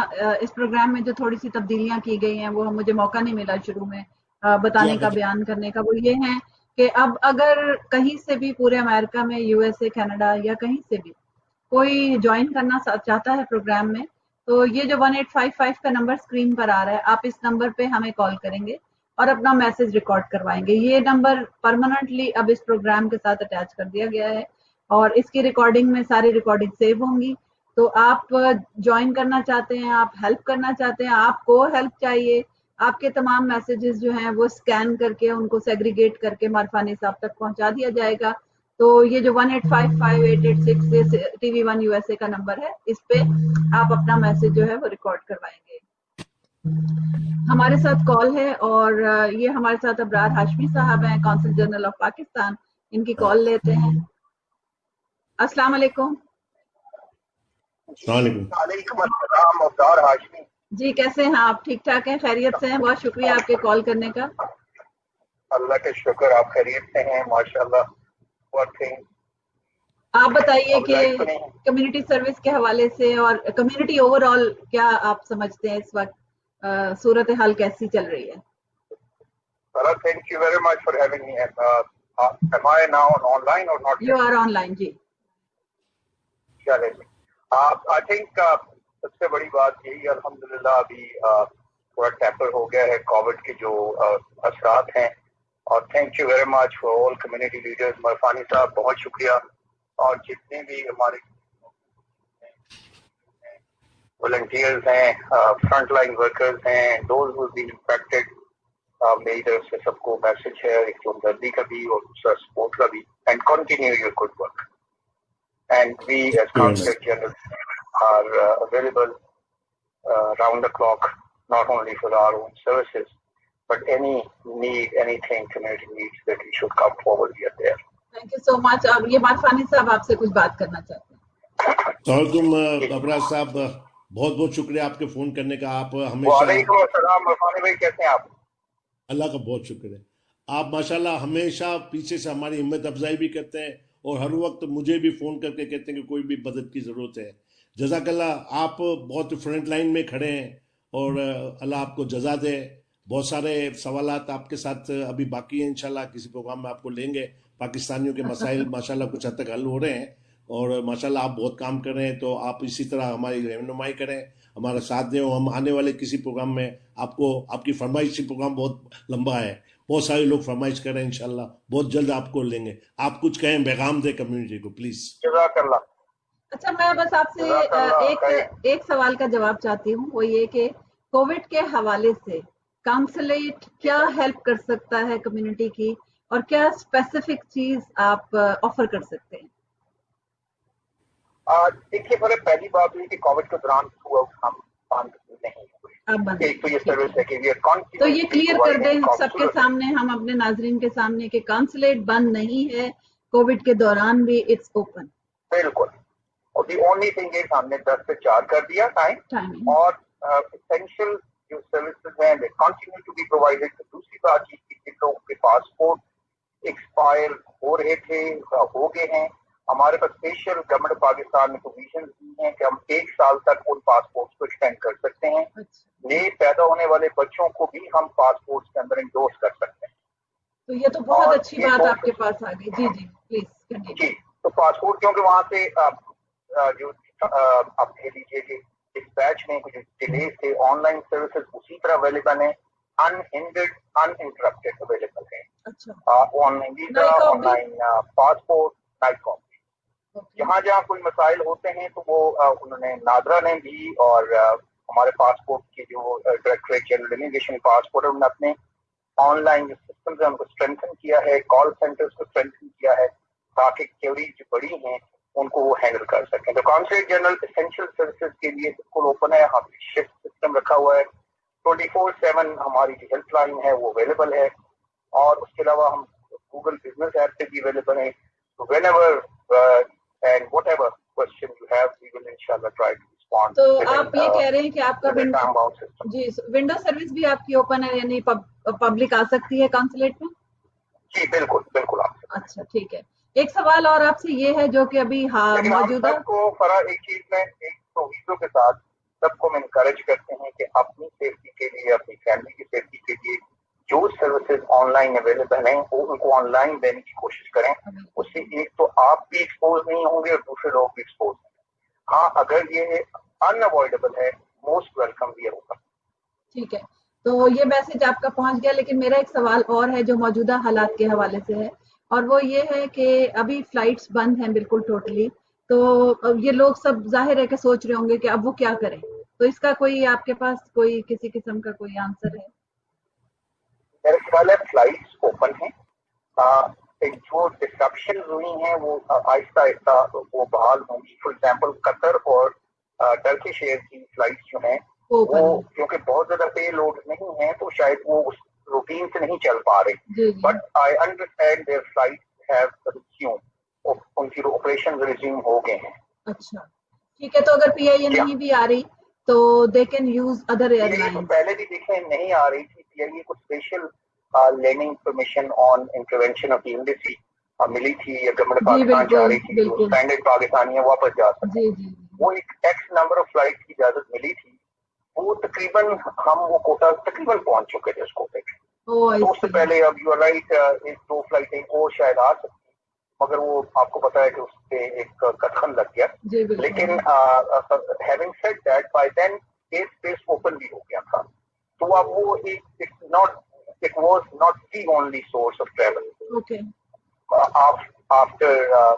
Speaker 1: اس پروگرام میں جو تھوڑی سی تبدیلیاں کی گئی ہیں وہ مجھے موقع نہیں ملا شروع میں بتانے کا, بیان کرنے کا. وہ یہ ہیں کہ اب اگر کہیں سے بھی پورے امریکہ میں, یو ایس اے, کینیڈا یا کہیں سے بھی کوئی جوائن کرنا چاہتا ہے پروگرام میں, تو یہ جو 1855 کا نمبر اسکرین پر آ رہا ہے, آپ اس نمبر پہ ہمیں کال کریں گے اور اپنا میسج ریکارڈ کروائیں گے. یہ نمبر پرماننٹلی اب اس پروگرام کے ساتھ اٹیچ کر دیا گیا ہے اور اس کی ریکارڈنگ میں ساری ریکارڈنگ سیو ہوں گی. تو آپ جوائن کرنا چاہتے ہیں, آپ ہیلپ کرنا چاہتے ہیں, آپ کو ہیلپ چاہیے, آپ کے تمام میسیجز جو ہیں وہ اسکین کر کے ان کو سیگریگیٹ کر کے مارفانی صاحب تک پہنچا دیا جائے گا. تو یہ جو 1855886 T V 1 U S A کا نمبر ہے, اس پہ آپ اپنا میسج جو ہے وہ ریکارڈ کروائیں گے. ہمارے ساتھ کال ہے اور یہ ہمارے ساتھ ابرار ہاشمی صاحب ہیں, کونسل جنرل آف پاکستان. ان کی کال لیتے ہیں. السلام علیکم.
Speaker 4: وعلیکم السلام. ابرار ہاشمی
Speaker 1: جی, کیسے ہیں آپ؟ ٹھیک ٹھاک ہیں, خیریت سے ہیں؟ بہت شکریہ آپ کے کال کرنے کا.
Speaker 4: اللہ کا شکر, آپ خیریت سے ہیں ماشاءاللہ.
Speaker 1: آپ بتائیے کہ کمیونٹی سروس کے حوالے سے اور کمیونٹی اوور آل کیا آپ سمجھتے ہیں اس وقت صورتحال کیسی چل رہی ہے؟
Speaker 4: Thank you very much for having me. Am I now online or not?
Speaker 1: You are online, جی.
Speaker 4: چلے جی. I think سب سے بڑی بات یہی الحمدللہ ابھی تھوڑا ٹیپر ہو گیا ہے کووڈ کے جو اثرات ہیں, اور thank you very much for all community leaders. Marfani صاحب بہت شکریہ, اور جتنے بھی ہمارے والنٹیئرز ہیں, فرنٹ لائن ورکرز ہیں, دوز ہو بین امپیکٹڈ, میری طرف سے سب کو میسج ہے, ایک تو ہمدردی کا بھی اور دوسرا سپورٹ کا بھی. And continue your good work. And we as consulate general are available round the clock, not only for our own services, but any need, anything community needs that we should come forward, we are there.
Speaker 1: Thank you so much. اب یہ مارفانی صاحب آپ سے کچھ بات کرنا چاہتے ہیں.
Speaker 2: السلام ابرار صاحب, بہت بہت شکریہ آپ کے فون کرنے کا. آپ ہمیشہ.
Speaker 4: وعلیکم السلام مرفانی بھائی, کیسے ہیں آپ؟
Speaker 2: اللہ کا بہت شکر ہے. آپ ماشاءاللہ ہمیشہ پیچھے سے ہماری ہمت افزائی بھی کرتے ہیں اور ہر وقت مجھے بھی فون کر کے کہتے ہیں کہ کوئی بھی مدد کی ضرورت ہے. جزاک اللہ, آپ بہت فرنٹ لائن میں کھڑے ہیں اور اللہ آپ کو جزا دے. بہت سارے سوالات آپ کے ساتھ ابھی باقی ہیں, انشاءاللہ کسی پروگرام میں آپ کو لیں گے. پاکستانیوں کے مسائل ماشاءاللہ کچھ حد تک حل ہو رہے ہیں اور ماشاءاللہ آپ بہت کام کر رہے ہیں. تو آپ اسی طرح ہماری رہنمائی کریں, ہمارا ساتھ دیں. ہم آنے والے کسی پروگرام میں آپ کو, آپ کی فرمائشی پروگرام بہت لمبا ہے, بہت سارے لوگ فرمائش کر رہے ہیں, انشاءاللہ بہت جلد آپ کو لیں گے. آپ کچھ کہیں, پیغام دیں کمیونٹی کو پلیز.
Speaker 4: جزاک اللہ.
Speaker 1: اچھا, میں بس آپ سے ایک سوال کا جواب چاہتی ہوں. وہ یہ کہ کووڈ کے حوالے سے کاؤنسلیٹ کیا ہیلپ کر سکتا ہے کمیونٹی کی, اور کیا اسپیسیفک چیز آپ آفر کر سکتے ہیں؟
Speaker 4: دیکھیے, پہلی بات یہ کہ کووڈ کے دوران ہم بند نہیں ہوئے. ایک تو یہ سروس ہے کہ
Speaker 1: تو یہ کلیئر کر دیں سب کے سامنے, ہم اپنے ناظرین کے سامنے, کہ کاؤنسلیٹ بند نہیں ہے, کووڈ کے دوران بھی اٹس اوپن.
Speaker 4: بالکل. اور دی اونلی تھنگ از ہم نے 10 سے 4 کر دیا ٹائم, اور اسینشیل جو سروسز ہیں they continue to be provided. دوسری بات یہ کہ جن لوگوں کے پاسپورٹ ایکسپائر ہو رہے تھے, ہو گئے ہیں, ہمارے پاس اسپیشل گورنمنٹ پاکستان نے پروویژن دی ہیں کہ ہم 1 سال تک ان پاسپورٹس کو ایکسٹینڈ کر سکتے ہیں. نئے پیدا ہونے والے بچوں کو بھی ہم پاسپورٹس کے اندر انڈورس کر سکتے ہیں.
Speaker 1: تو یہ تو بہت اچھی بات آپ کے پاس آ گئی. جی پلیز.
Speaker 4: جی, تو پاسپورٹ کیونکہ وہاں سے جو آپ کہہ لیجیے کہ اس بیچ میں کچھ ڈیلیز تھے, آن لائن سروسز اسی طرح اویلیبل ہیں, انہنڈرڈ انٹرپٹیڈ اویلیبل ہیں. On line visa, on line passport, night copy. جہاں جہاں کوئی مسائل ہوتے ہیں تو وہ انہوں نے, نادرا نے بھی اور ہمارے پاسپورٹ کے جو ڈائریکٹریٹ جنرل امیگریشن پاسپورٹ, انہوں نے اپنے آن لائن جو سسٹمز ہیں ان کو اسٹرینتھن کیا ہے, کال سینٹرز کو اسٹرینتھن کیا ہے تاکہ کیوریز جو بڑی ہیں ان کو وہ ہینڈل کر سکیں. تو کانسلیٹ جنرل اسینشیل سروسز کے لیے بالکل اوپن ہے. ہم شفٹ سسٹم رکھا ہوا ہے, 24/7 ہماری جو ہیلپ لائن ہے وہ اویلیبل ہے, اور اس کے علاوہ ہم گوگل بزنس ایپ پہ بھی اویلیبل ہیں. Whenever and whatever question you have, we will انشاءاللہ ٹرائی ٹو respond.
Speaker 1: تو
Speaker 4: within,
Speaker 1: آپ یہ کہہ رہے ہیں کہ آپ کا
Speaker 4: within time bound system.
Speaker 1: جی ونڈو سروس بھی آپ کی اوپن ہے، یعنی پبلک آ سکتی ہے کانسولیٹ میں؟
Speaker 4: جی بالکل بالکل آپ
Speaker 1: اچھا ٹھیک ہے. ایک سوال اور آپ سے یہ ہے جو کہ ابھی
Speaker 4: لیکن ہم
Speaker 1: موجودہ
Speaker 4: سب کو فرا ایک چیز میں ایک توحیدوں کے ساتھ سب کو ہم انکریج کرتے ہیں کہ اپنی سیفٹی کے لیے اپنی فیملی کی سیفٹی کے لیے جو سروسز آن لائن اویلیبل ہیں وہ ان کو آن لائن دینے کی کوشش کریں. اس سے ایک تو آپ بھی ایکسپوز نہیں ہوں گے اور دوسرے لوگ بھی ایکسپوز نہیں ہیں. ہاں اگر یہ ان اوائڈیبل ہے موسٹ ویلکم بھی ہوگا.
Speaker 1: ٹھیک ہے، تو یہ میسج آپ کا پہنچ گیا. لیکن میرا ایک سوال اور ہے جو موجودہ حالات کے حوالے سے ہے، اور وہ یہ ہے کہ ابھی فلائٹس بند ہیں بالکل ٹوٹلی، تو یہ لوگ سب ظاہر ہے کہ سوچ رہے ہوں گے کہ اب وہ کیا کریں. تو اس کا کوئی آپ کے پاس کوئی کسی قسم کا کوئی آنسر ہے؟
Speaker 4: میرا خیال ہے فلائٹس اوپن ہیں. جو ڈسرپشن ہوئی ہیں وہ آہستہ آہستہ وہ بحال ہوں گی. فار ایگزامپل قطر اور ٹرکش ایئر کی فلائٹس جو ہیں وہ کیونکہ بہت زیادہ پے لوڈ نہیں ہیں تو شاید وہ اس روٹین سے نہیں چل پا رہے. But I understand their flight have resume, ان کی آپریشن ریزیوم ہو گئے ہیں.
Speaker 1: اچھا ٹھیک ہے، تو اگر پی آئی اے نہیں بھی آ رہی تو they can use other airline لائن.
Speaker 4: پہلے بھی دیکھیں نہیں آ رہی تھی پی آئی اے کو special landing permission on intervention of the embassy ملی تھی، یا گورنمنٹ پاکستان چاہ رہی تھی جو اسٹینڈرڈ پاکستانی ہیں واپس جا سکیں. وہ ایک ایکس نمبر آف فلائٹ کی اجازت ملی تھی، وہ تقریباً ہم وہ کوٹا تقریباً پہنچ چکے تھے اس کوٹے پہ. تو اس سے پہلے اب یو آر رائٹ ایک دو فلائٹیں اور شاید آ سکتی، مگر وہ آپ کو پتا ہے کہ اس پہ ایک کتخن لگ گیا. لیکن having said that by then space open بھی ہو گیا تھا. تو اب وہ it was not the only source of travel.
Speaker 1: Okay.
Speaker 4: After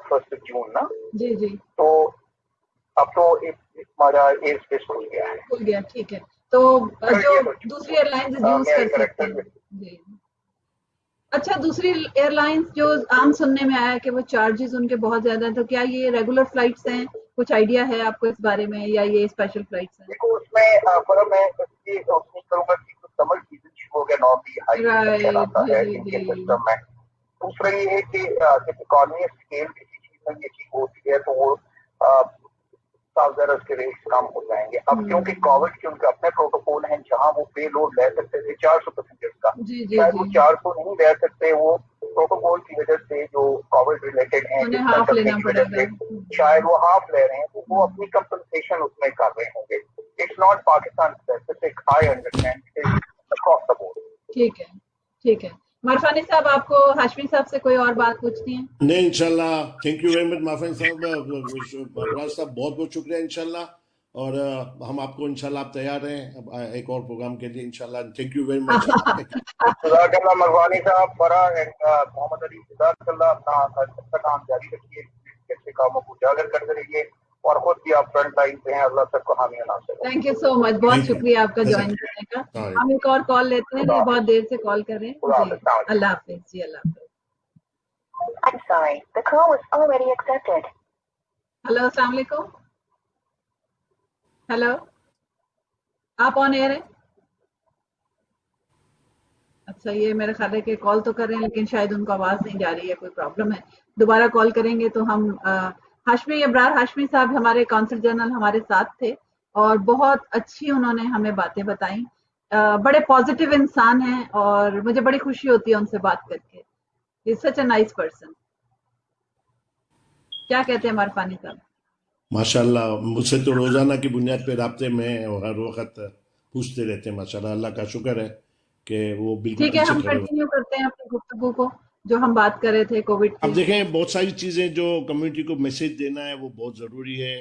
Speaker 4: 1st of June نا.
Speaker 1: جی
Speaker 4: تو اب تو ہمارا ایئر اسپیس کھل گیا ہے.
Speaker 1: کھل گیا، ٹھیک ہے. تو جو دوسری ایئر لائنز یوز کر سکتے ہیں. جی اچھا، دوسری ایئر لائنز جو عام سننے میں آیا کہ وہ چارجز ان کے بہت زیادہ ہیں، تو کیا یہ ریگولر فلائٹس ہیں؟ کچھ آئیڈیا ہے آپ کو اس بارے میں، یا یہ اسپیشل فلائٹس ہیں؟
Speaker 4: دیکھو اس میں میں کروں گا کہ سمر سیزن شروع ہو گیا، نارملی ہائی چلاتا ہے انڈین سسٹم میں. دوسرا یہ ہے کہ جب اکانومی اسکیل کسی چیز میں یہ چیز ہوتی ہے تو وہ اس کے ریٹس کم ہو جائیں گے. اب کیونکہ کووڈ کے ان کے اپنے پروٹوکول ہیں، جہاں وہ پے لوڈ لے سکتے تھے 400 پیسنجرز کا، شاید وہ 400 نہیں لے سکتے. وہ پروٹوکول کی وجہ سے جو کووڈ ریلیٹڈ ہیں شاید وہ ہاف لے رہے ہیں، تو وہ اپنی کمپنسیشن اس میں کر رہے ہوں گے. It's not Pakistan specific, I understand across the board.
Speaker 1: ٹھیک ہے ٹھیک ہے. مرفانی صاحب، آپ کو ہاشمی صاحب سے کوئی اور بات پوچھنی ہے؟
Speaker 2: نہیں انشاءاللہ. تھینک یو ویری مچ مرفانی صاحب، ابراز صاحب بہت بہت شکریہ انشاءاللہ. اور ہم آپ کو انشاءاللہ آپ تیار ہیں ایک اور پروگرام کے لیے انشاءاللہ. تھینک یو ویری مچ.
Speaker 4: جزاک اللہ مرفانی صاحب، فرا محمد علی، جزاک اللہ. اپنا کام جاری رکھیے، اچھے کاموں کو اجاگر کرتے رہیے، اور خود بھی آپ فرنٹ لائن پہ ہیں. اللہ سب کو حامی ناصر.
Speaker 1: تھینک یو سو مچ، بہت شکریہ آپ کا جوائن کرنے کا. ہم ایک اور کال لیتے ہیں، بہت دیر سے کال کر رہے ہیں. اللہ حافظ. جی اللہ حافظ.
Speaker 5: I'm sorry, the call was already accepted.
Speaker 1: Hello, السلام علیکم. ہلو، آپ آن ایئر ہیں؟ اچھا، یہ میرے خیال ہے کہ کال تو کر رہے ہیں لیکن شاید ان کو آواز نہیں جا رہی ہے، کوئی پرابلم ہے. دوبارہ کال کریں گے تو ہم ہاشمی ابرار ہاشمی صاحب ہمارے کونسل جنرل ہمارے ساتھ تھے، اور بہت اچھی انہوں نے ہمیں باتیں بتائیں. بڑے پازیٹیو انسان ہیں اور مجھے بڑی خوشی ہوتی ہے ان سے بات کر کے. سچ اے نائس پرسن. کیا کہتے ہیں مرفانی صاحب؟
Speaker 2: ماشاءاللہ، مجھ سے تو روزانہ کی بنیاد پہ رابطے میں ہیں اور ہر وقت پوچھتے رہتے ہیں. ماشاءاللہ، اللہ کا شکر ہے کہ وہ بالکل
Speaker 1: ٹھیک ہے. ہم کنٹینیو کرتے ہیں اپنی گفتگو کو جو ہم بات کر رہے تھے کووڈ کی.
Speaker 2: اب دیکھیں، بہت ساری چیزیں جو کمیونٹی کو میسج دینا ہے وہ بہت ضروری ہے.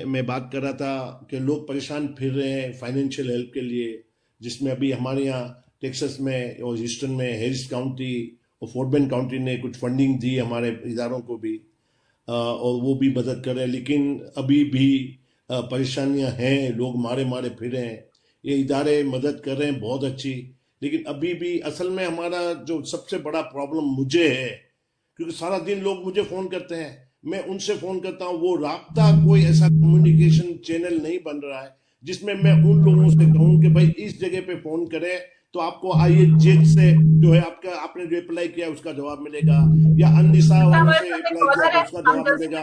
Speaker 2: میں بات کر رہا تھا کہ لوگ پریشان پھر رہے ہیں فائنینشیل ہیلپ کے لیے، جس میں ابھی ہمارے یہاں ٹیکسس میں اور ہیوسٹن میں ہیرس کاؤنٹی اور فورٹ بین کاؤنٹی نے کچھ فنڈنگ دی ہمارے اداروں کو بھی، اور وہ بھی مدد کر رہے ہیں. لیکن ابھی بھی پریشانیاں ہیں، لوگ مارے پھر رہے ہیں. یہ ادارے مدد کر رہے ہیں بہت اچھی، لیکن ابھی بھی اصل میں ہمارا جو سب سے بڑا پرابلم مجھے ہے، کیونکہ سارا دن لوگ مجھے فون کرتے ہیں، میں ان سے فون کرتا ہوں، وہ رابطہ کوئی ایسا کمیونیکیشن چینل نہیں بن رہا ہے جس میں میں ان لوگوں سے کہوں کہ بھائی اس جگہ پہ فون کرے تو آپ کو آئیے جیل سے جو ہے آپ نے جو اپلائی کیا اس کا جواب ملے گا، یا النساء والوں سے اپلائی کیا تو اس کا جواب ملے گا.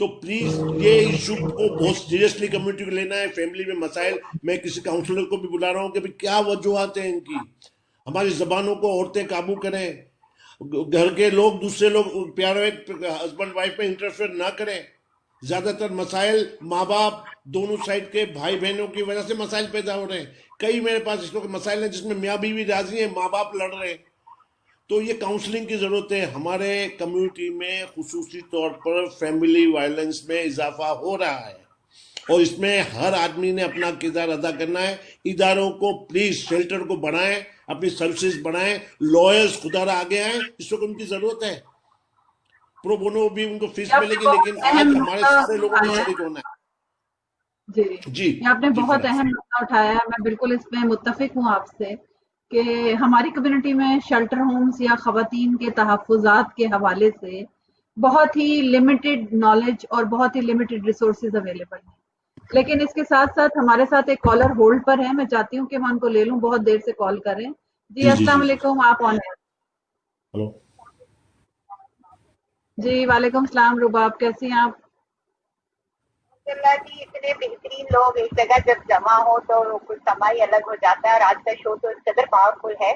Speaker 2: تو پلیز یہ ایشو کو بہت سیریسلی کمیونٹی کو لینا ہے. فیملی میں مسائل, میں کسی کاؤنسلر کو بھی بلا رہا ہوں کہ کیا وجوہات ہیں ان کی. ہماری زبانوں کو عورتیں قابو کریں, گھر کے لوگ دوسرے لوگ پیارے ہسبینڈ وائف میں انٹرفیئر نہ کریں. زیادہ تر مسائل ماں باپ دونوں سائڈ کے بھائی بہنوں کی وجہ سے مسائل پیدا ہو رہے ہیں. کئی میرے پاس اس وقت مسائل ہیں جس میں میاں بیوی راضی ہیں, ماں باپ لڑ رہے ہیں. تو یہ کاؤنسلنگ کی ضرورت ہے. ہمارے کمیونٹی میں خصوصی طور پر فیملی وائلنس میں اضافہ ہو رہا ہے, اور اس میں ہر آدمی نے اپنا کردار ادا کرنا ہے. اداروں کو پلیز شیلٹر کو بڑھائیں, اپنی سروسز بڑھائیں, لائرز خدا را آگے آئیں, اس وقت ان کی ضرورت ہے. پرو بونو بھی ان کو فیس ملے گی, لیکن آج ہمارے سارے لوگوں کو شریک ہونا ہے.
Speaker 1: جی
Speaker 2: جی
Speaker 1: یہ آپ نے بہت اہم مسئلہ اٹھایا ہے. میں بالکل اس میں متفق ہوں آپ سے کہ ہماری کمیونٹی میں شیلٹر ہومز یا خواتین کے تحفظات کے حوالے سے بہت ہی لمیٹڈ نالج اور بہت ہی لمیٹڈ ریسورسز اویلیبل ہیں. لیکن اس کے ساتھ ساتھ ہمارے ساتھ ایک کالر ہولڈ پر ہے, میں چاہتی ہوں کہ میں ان کو لے لوں, بہت دیر سے کال کر رہے ہیں. جی السلام علیکم, آپ آن ہیں.
Speaker 2: ہلو
Speaker 1: جی وعلیکم السلام رباب, کیسی ہیں آپ؟
Speaker 5: جی اتنے بہترین لوگ ایک جگہ جب جمع ہو تو کچھ سما ہی الگ ہو جاتا ہے. اور آج کا شو تو اس قدر پاورفل ہے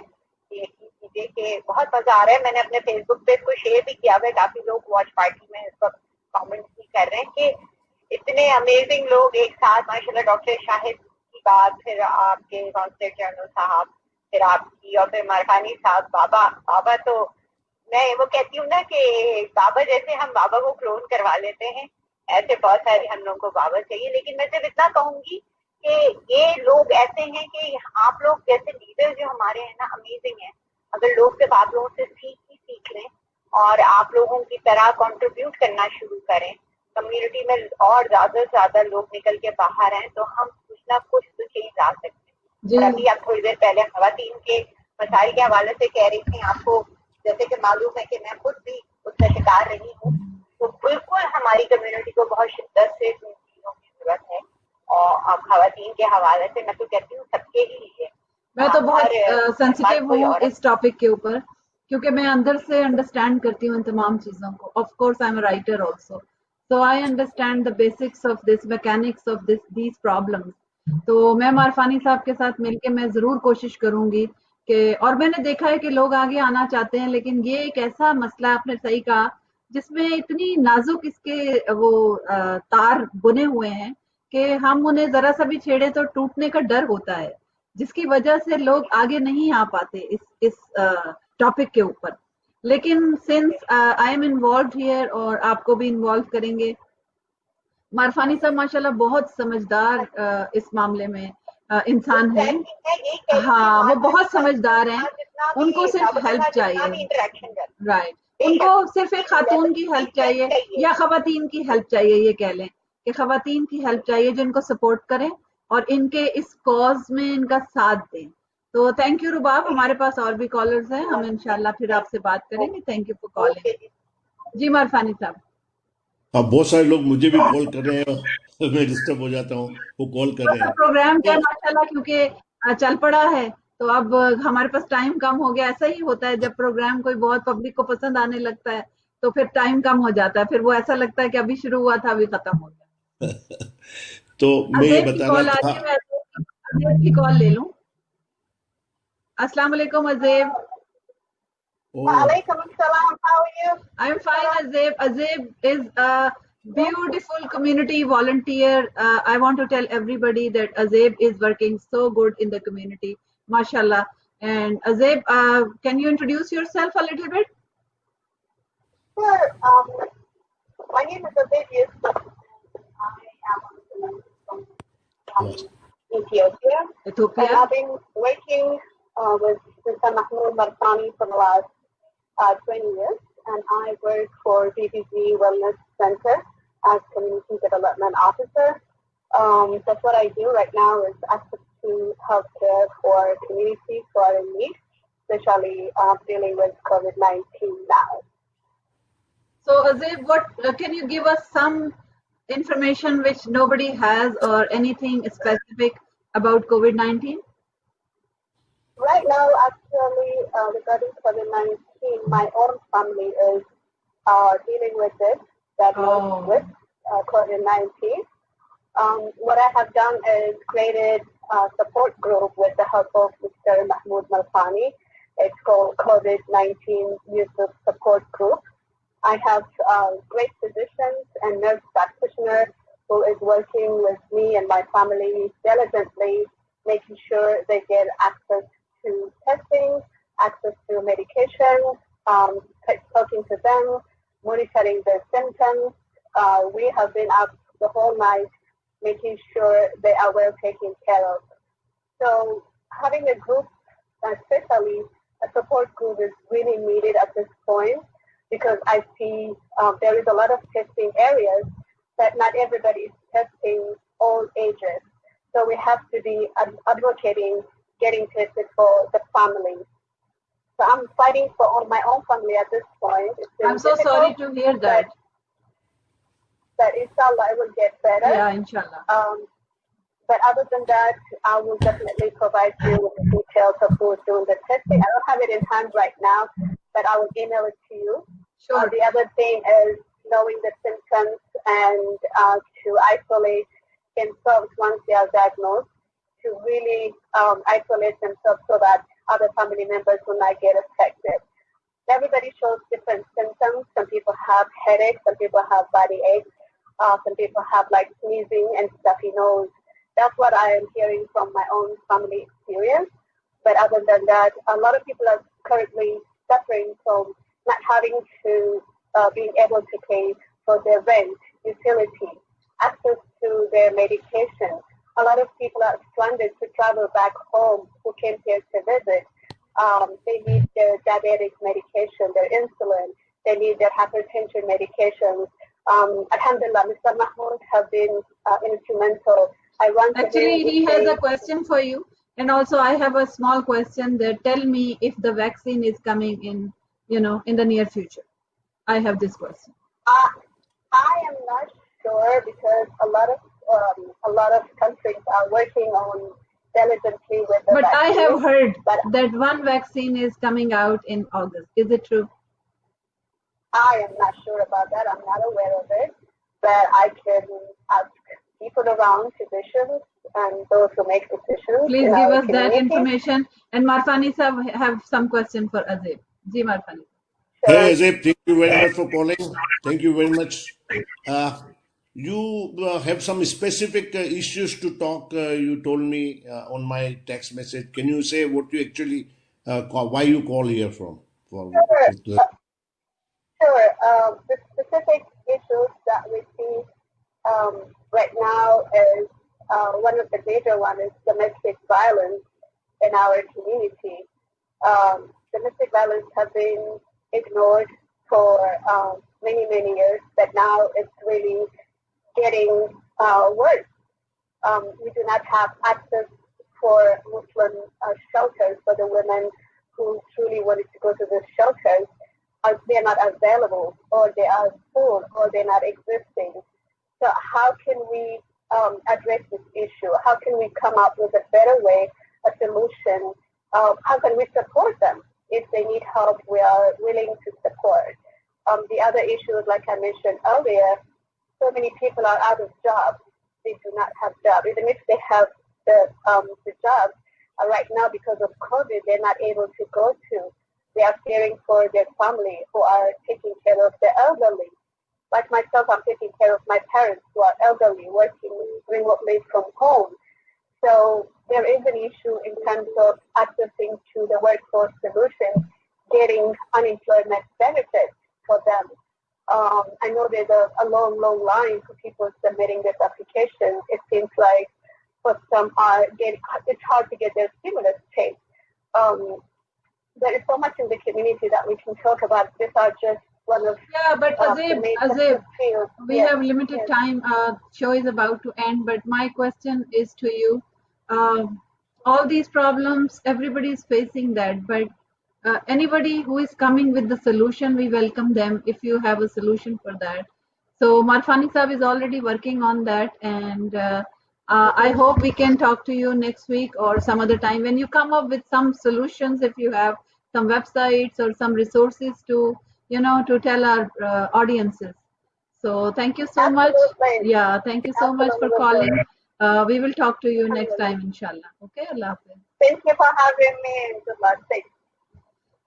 Speaker 5: کہ بہت مزہ آ رہا ہے. میں نے اپنے فیس بک پہ اس کو شیئر بھی کیا ہوا ہے, کافی لوگ واچ پارٹی میں اس وقت کامنٹ بھی کر رہے ہیں کہ اتنے امیزنگ لوگ ایک ساتھ. ماشاء اللہ ڈاکٹر شاہد کی بات, پھر آپ کے کونسلر جنرل صاحب, پھر آپ کی, اور پھر مرخانی صاحب. بابا تو میں وہ کہتی ہوں نا کہ بابا جیسے ہم بابا کو کلون کروا لیتے ہیں, ایسے بہت سارے ہم لوگوں کو بابا چاہیے. لیکن میں صرف اتنا کہوں گی کہ یہ لوگ ایسے ہیں کہ آپ لوگ جیسے لیڈر جو ہمارے ہیں نا امیزنگ ہیں. اگر لوگ صرف آپ لوگوں سے سیکھ لیں اور آپ لوگوں کی طرح کنٹریبیوٹ کرنا شروع کریں, کمیونٹی میں اور زیادہ سے زیادہ لوگ نکل کے باہر ہیں, تو ہم کچھ نہ کچھ تو چینج لا سکتے ہیں. اور ابھی آپ تھوڑی دیر پہلے خواتین کے مسائل کے حوالے سے کہہ رہی تھیں, آپ کو جیسے کہ معلوم ہے کہ میں خود بھی اس کا شکار رہی ہوں. تو بالکل ہماری کمیونٹی کو بہت شدت سے ان چیزوں کی ضرورت ہے. اور اب خواتین کے حوالے سے میں تو کہتی ہوں سب کے ہی لیے.
Speaker 1: میں تو بہت سینسیٹیو ہوں اس ٹاپک کے اوپر, کیونکہ میں اندر سے انڈرسٹینڈ کرتی ہوں ان تمام چیزوں کو. Of course I am a writer also, so I understand the basics of this, mechanics of these problems. تو میں مارفانی صاحب کے ساتھ مل کے میں ضرور کوشش کروں گی کہ, اور میں نے دیکھا ہے کہ لوگ آگے آنا چاہتے ہیں, لیکن یہ ایک ایسا مسئلہ آپ نے صحیح کہا جس میں اتنی نازک اس کے وہ تار بنے ہوئے ہیں کہ ہم انہیں ذرا سا بھی چھیڑے تو ٹوٹنے کا ڈر ہوتا ہے, جس کی وجہ سے لوگ آگے نہیں آ پاتے اس ٹاپک کے اوپر. لیکن since I am involved here اور آپ کو بھی انوالو کریں گے. مارفانی صاحب ماشاءاللہ بہت سمجھدار اس معاملے میں انسان ہیں. ہاں وہ بہت سمجھدار ہیں, ان کو صرف ہیلپ چاہیے. رائٹ, ان کو صرف ایک خاتون کی ہیلپ چاہیے یا خواتین کی ہیلپ چاہیے, یہ کہہ لیں کہ خواتین کی ہیلپ چاہیے جو ان کو سپورٹ کریں اور ان کے اس کاز میں ان کا ساتھ دیں. تو تھینک یو رباب, ہمارے پاس اور بھی کالرز ہیں, ہم انشاءاللہ پھر آپ سے بات کریں گے. Thank you for calling. جی مارفانی صاحب.
Speaker 2: بہت سارے لوگ مجھے بھی کال کر رہے ہیں, میں ڈسٹرب ہو جاتا ہوں, وہ کال کر رہے ہیں.
Speaker 1: پروگرام کیا ماشاءاللہ کیونکہ چل پڑا ہے, تو اب ہمارے پاس ٹائم کم ہو گیا. ایسا ہی ہوتا ہے جب پروگرام کوئی بہت پبلک کو پسند آنے لگتا ہے تو پھر ٹائم کم ہو جاتا ہے, پھر وہ ایسا لگتا ہے کہ ابھی شروع ہوا تھا ابھی ختم ہو گیا.
Speaker 2: تو میں یہ بتانا تھا,
Speaker 1: عزیب کی کال لے لوں. السلام علیکم عزیب.
Speaker 5: وعلیکم السلام. How are you?
Speaker 1: I'm fine, Azeb. Azeb is a beautiful community volunteer. I want to tell everybody that Azeb is working so good in the community. MashaAllah. And Azeb, can you introduce yourself a little bit?
Speaker 5: Sure. My name is Azeb Yusuf. I am from Ethiopia.
Speaker 1: Ethiopia.
Speaker 5: And I've been working with Mr. Mahmoud Marfani for the last 20 years, and I work for BBG Wellness Center as Community Development Officer. That's what I do right now, is access to healthcare for communities who are in need, especially dealing with COVID-19 now.
Speaker 1: So Azeb, can you give us some information which nobody has or anything specific about COVID-19?
Speaker 5: Right now, actually, regarding COVID-19, my own family is dealing with it, diagnosed with. COVID-19. What I have done is created a support group with the help of Mr. Mahmoud Malfani. It's called COVID-19 Yusuf Support Group. I have great physicians and nurse practitioners who is working with me and my family diligently, making sure they get access to testing, access to medication, talking to them, monitoring their symptoms. We have been up the whole night making sure they are well taken care of. So having a group, especially a support group, is really needed at this point, because I see there is a lot of testing areas that not everybody is testing all ages. So we have to be advocating getting tested for the family. So I'm fighting for all my own family at this point.
Speaker 1: I'm so sorry to hear that.
Speaker 5: But inshallah, it will get better.
Speaker 1: Yeah, inshallah.
Speaker 5: But other than that, I will definitely provide you with the details of who's doing the testing. I don't have it in hand right now, but I will email it to you.
Speaker 1: Sure.
Speaker 5: The other thing is knowing the symptoms and to isolate themselves once they are diagnosed, to really isolate themselves so that other family members will not get affected. Everybody shows different symptoms. Some people have headaches, some people have body aches, some people have like sneezing and stuffy nose. That's what I am hearing from my own family experience. But other than that, a lot of people are currently suffering from not having to being able to pay for their rent, utility, access to their medication. A lot of people are stranded to travel back home who came here to visit. They need their diabetic medication, their insulin. They need their hypertension medications. Alhamdulillah, Mr. Mahmoud have been instrumental.
Speaker 1: Actually, he has a question for you. And also I have a small question that tell me if the vaccine is coming in, in the near future. I have this question.
Speaker 5: I am not sure, because a lot of countries are working on diligently with the
Speaker 1: But
Speaker 5: vaccine.
Speaker 1: I have heard that one vaccine is coming out in August. Is it true?
Speaker 5: I am not sure about that. I'm not aware of it. But I can ask people around, physicians, and those who make decisions.
Speaker 1: Please give us that information. And Marfani sir have some question for Azeb. Ji Marfani.
Speaker 2: Hey Azeb, thank you very much for calling. Thank you very much. You have some specific issues to talk. You told me on my text message. Can you say what you actually why you call here from?
Speaker 5: Sure. The specific issues that we see right now is one of the major ones is domestic violence in our community. Domestic violence has been ignored for many years, but now it's really getting worse. We do not have access for Muslim shelters for the women who truly wanted to go to the shelters. They're not available, or they are full, or they're not existing. So how can we address this issue? How can we come up with a better way, a solution? How can we support them? If they need help, we are willing to support. The other issue, like I mentioned earlier, so many people are out of jobs. They do not have jobs. Even if they have the jobs, right now because of COVID, they're not able to go to. They are caring for their family who are taking care of the elderly. Like myself, I'm taking care of my parents who are elderly, working remotely from home. So there is an issue in terms of accessing to the workforce solution, getting unemployment benefits for them. I know there's a long line for people submitting this application. It seems like for some it's hard to get their stimulus paid. There is so much in the community that we can talk about. These are just one of
Speaker 1: but Azeb, we have limited time. Show is about to end, but my question is to you. All these problems, everybody is facing that, but anybody who is coming with the solution, we welcome them if you have a solution for that. So Marfani Saab is already working on that, and I hope we can talk to you next week or some other time when you come up with some solutions, if you have some websites or some resources to, to tell our audiences. So thank you so much.
Speaker 5: Absolutely.
Speaker 1: Yeah, thank you so much for calling. We will talk to you next time, inshallah. Okay, Allah Hafiz.
Speaker 5: Thank you for having me. Namaste.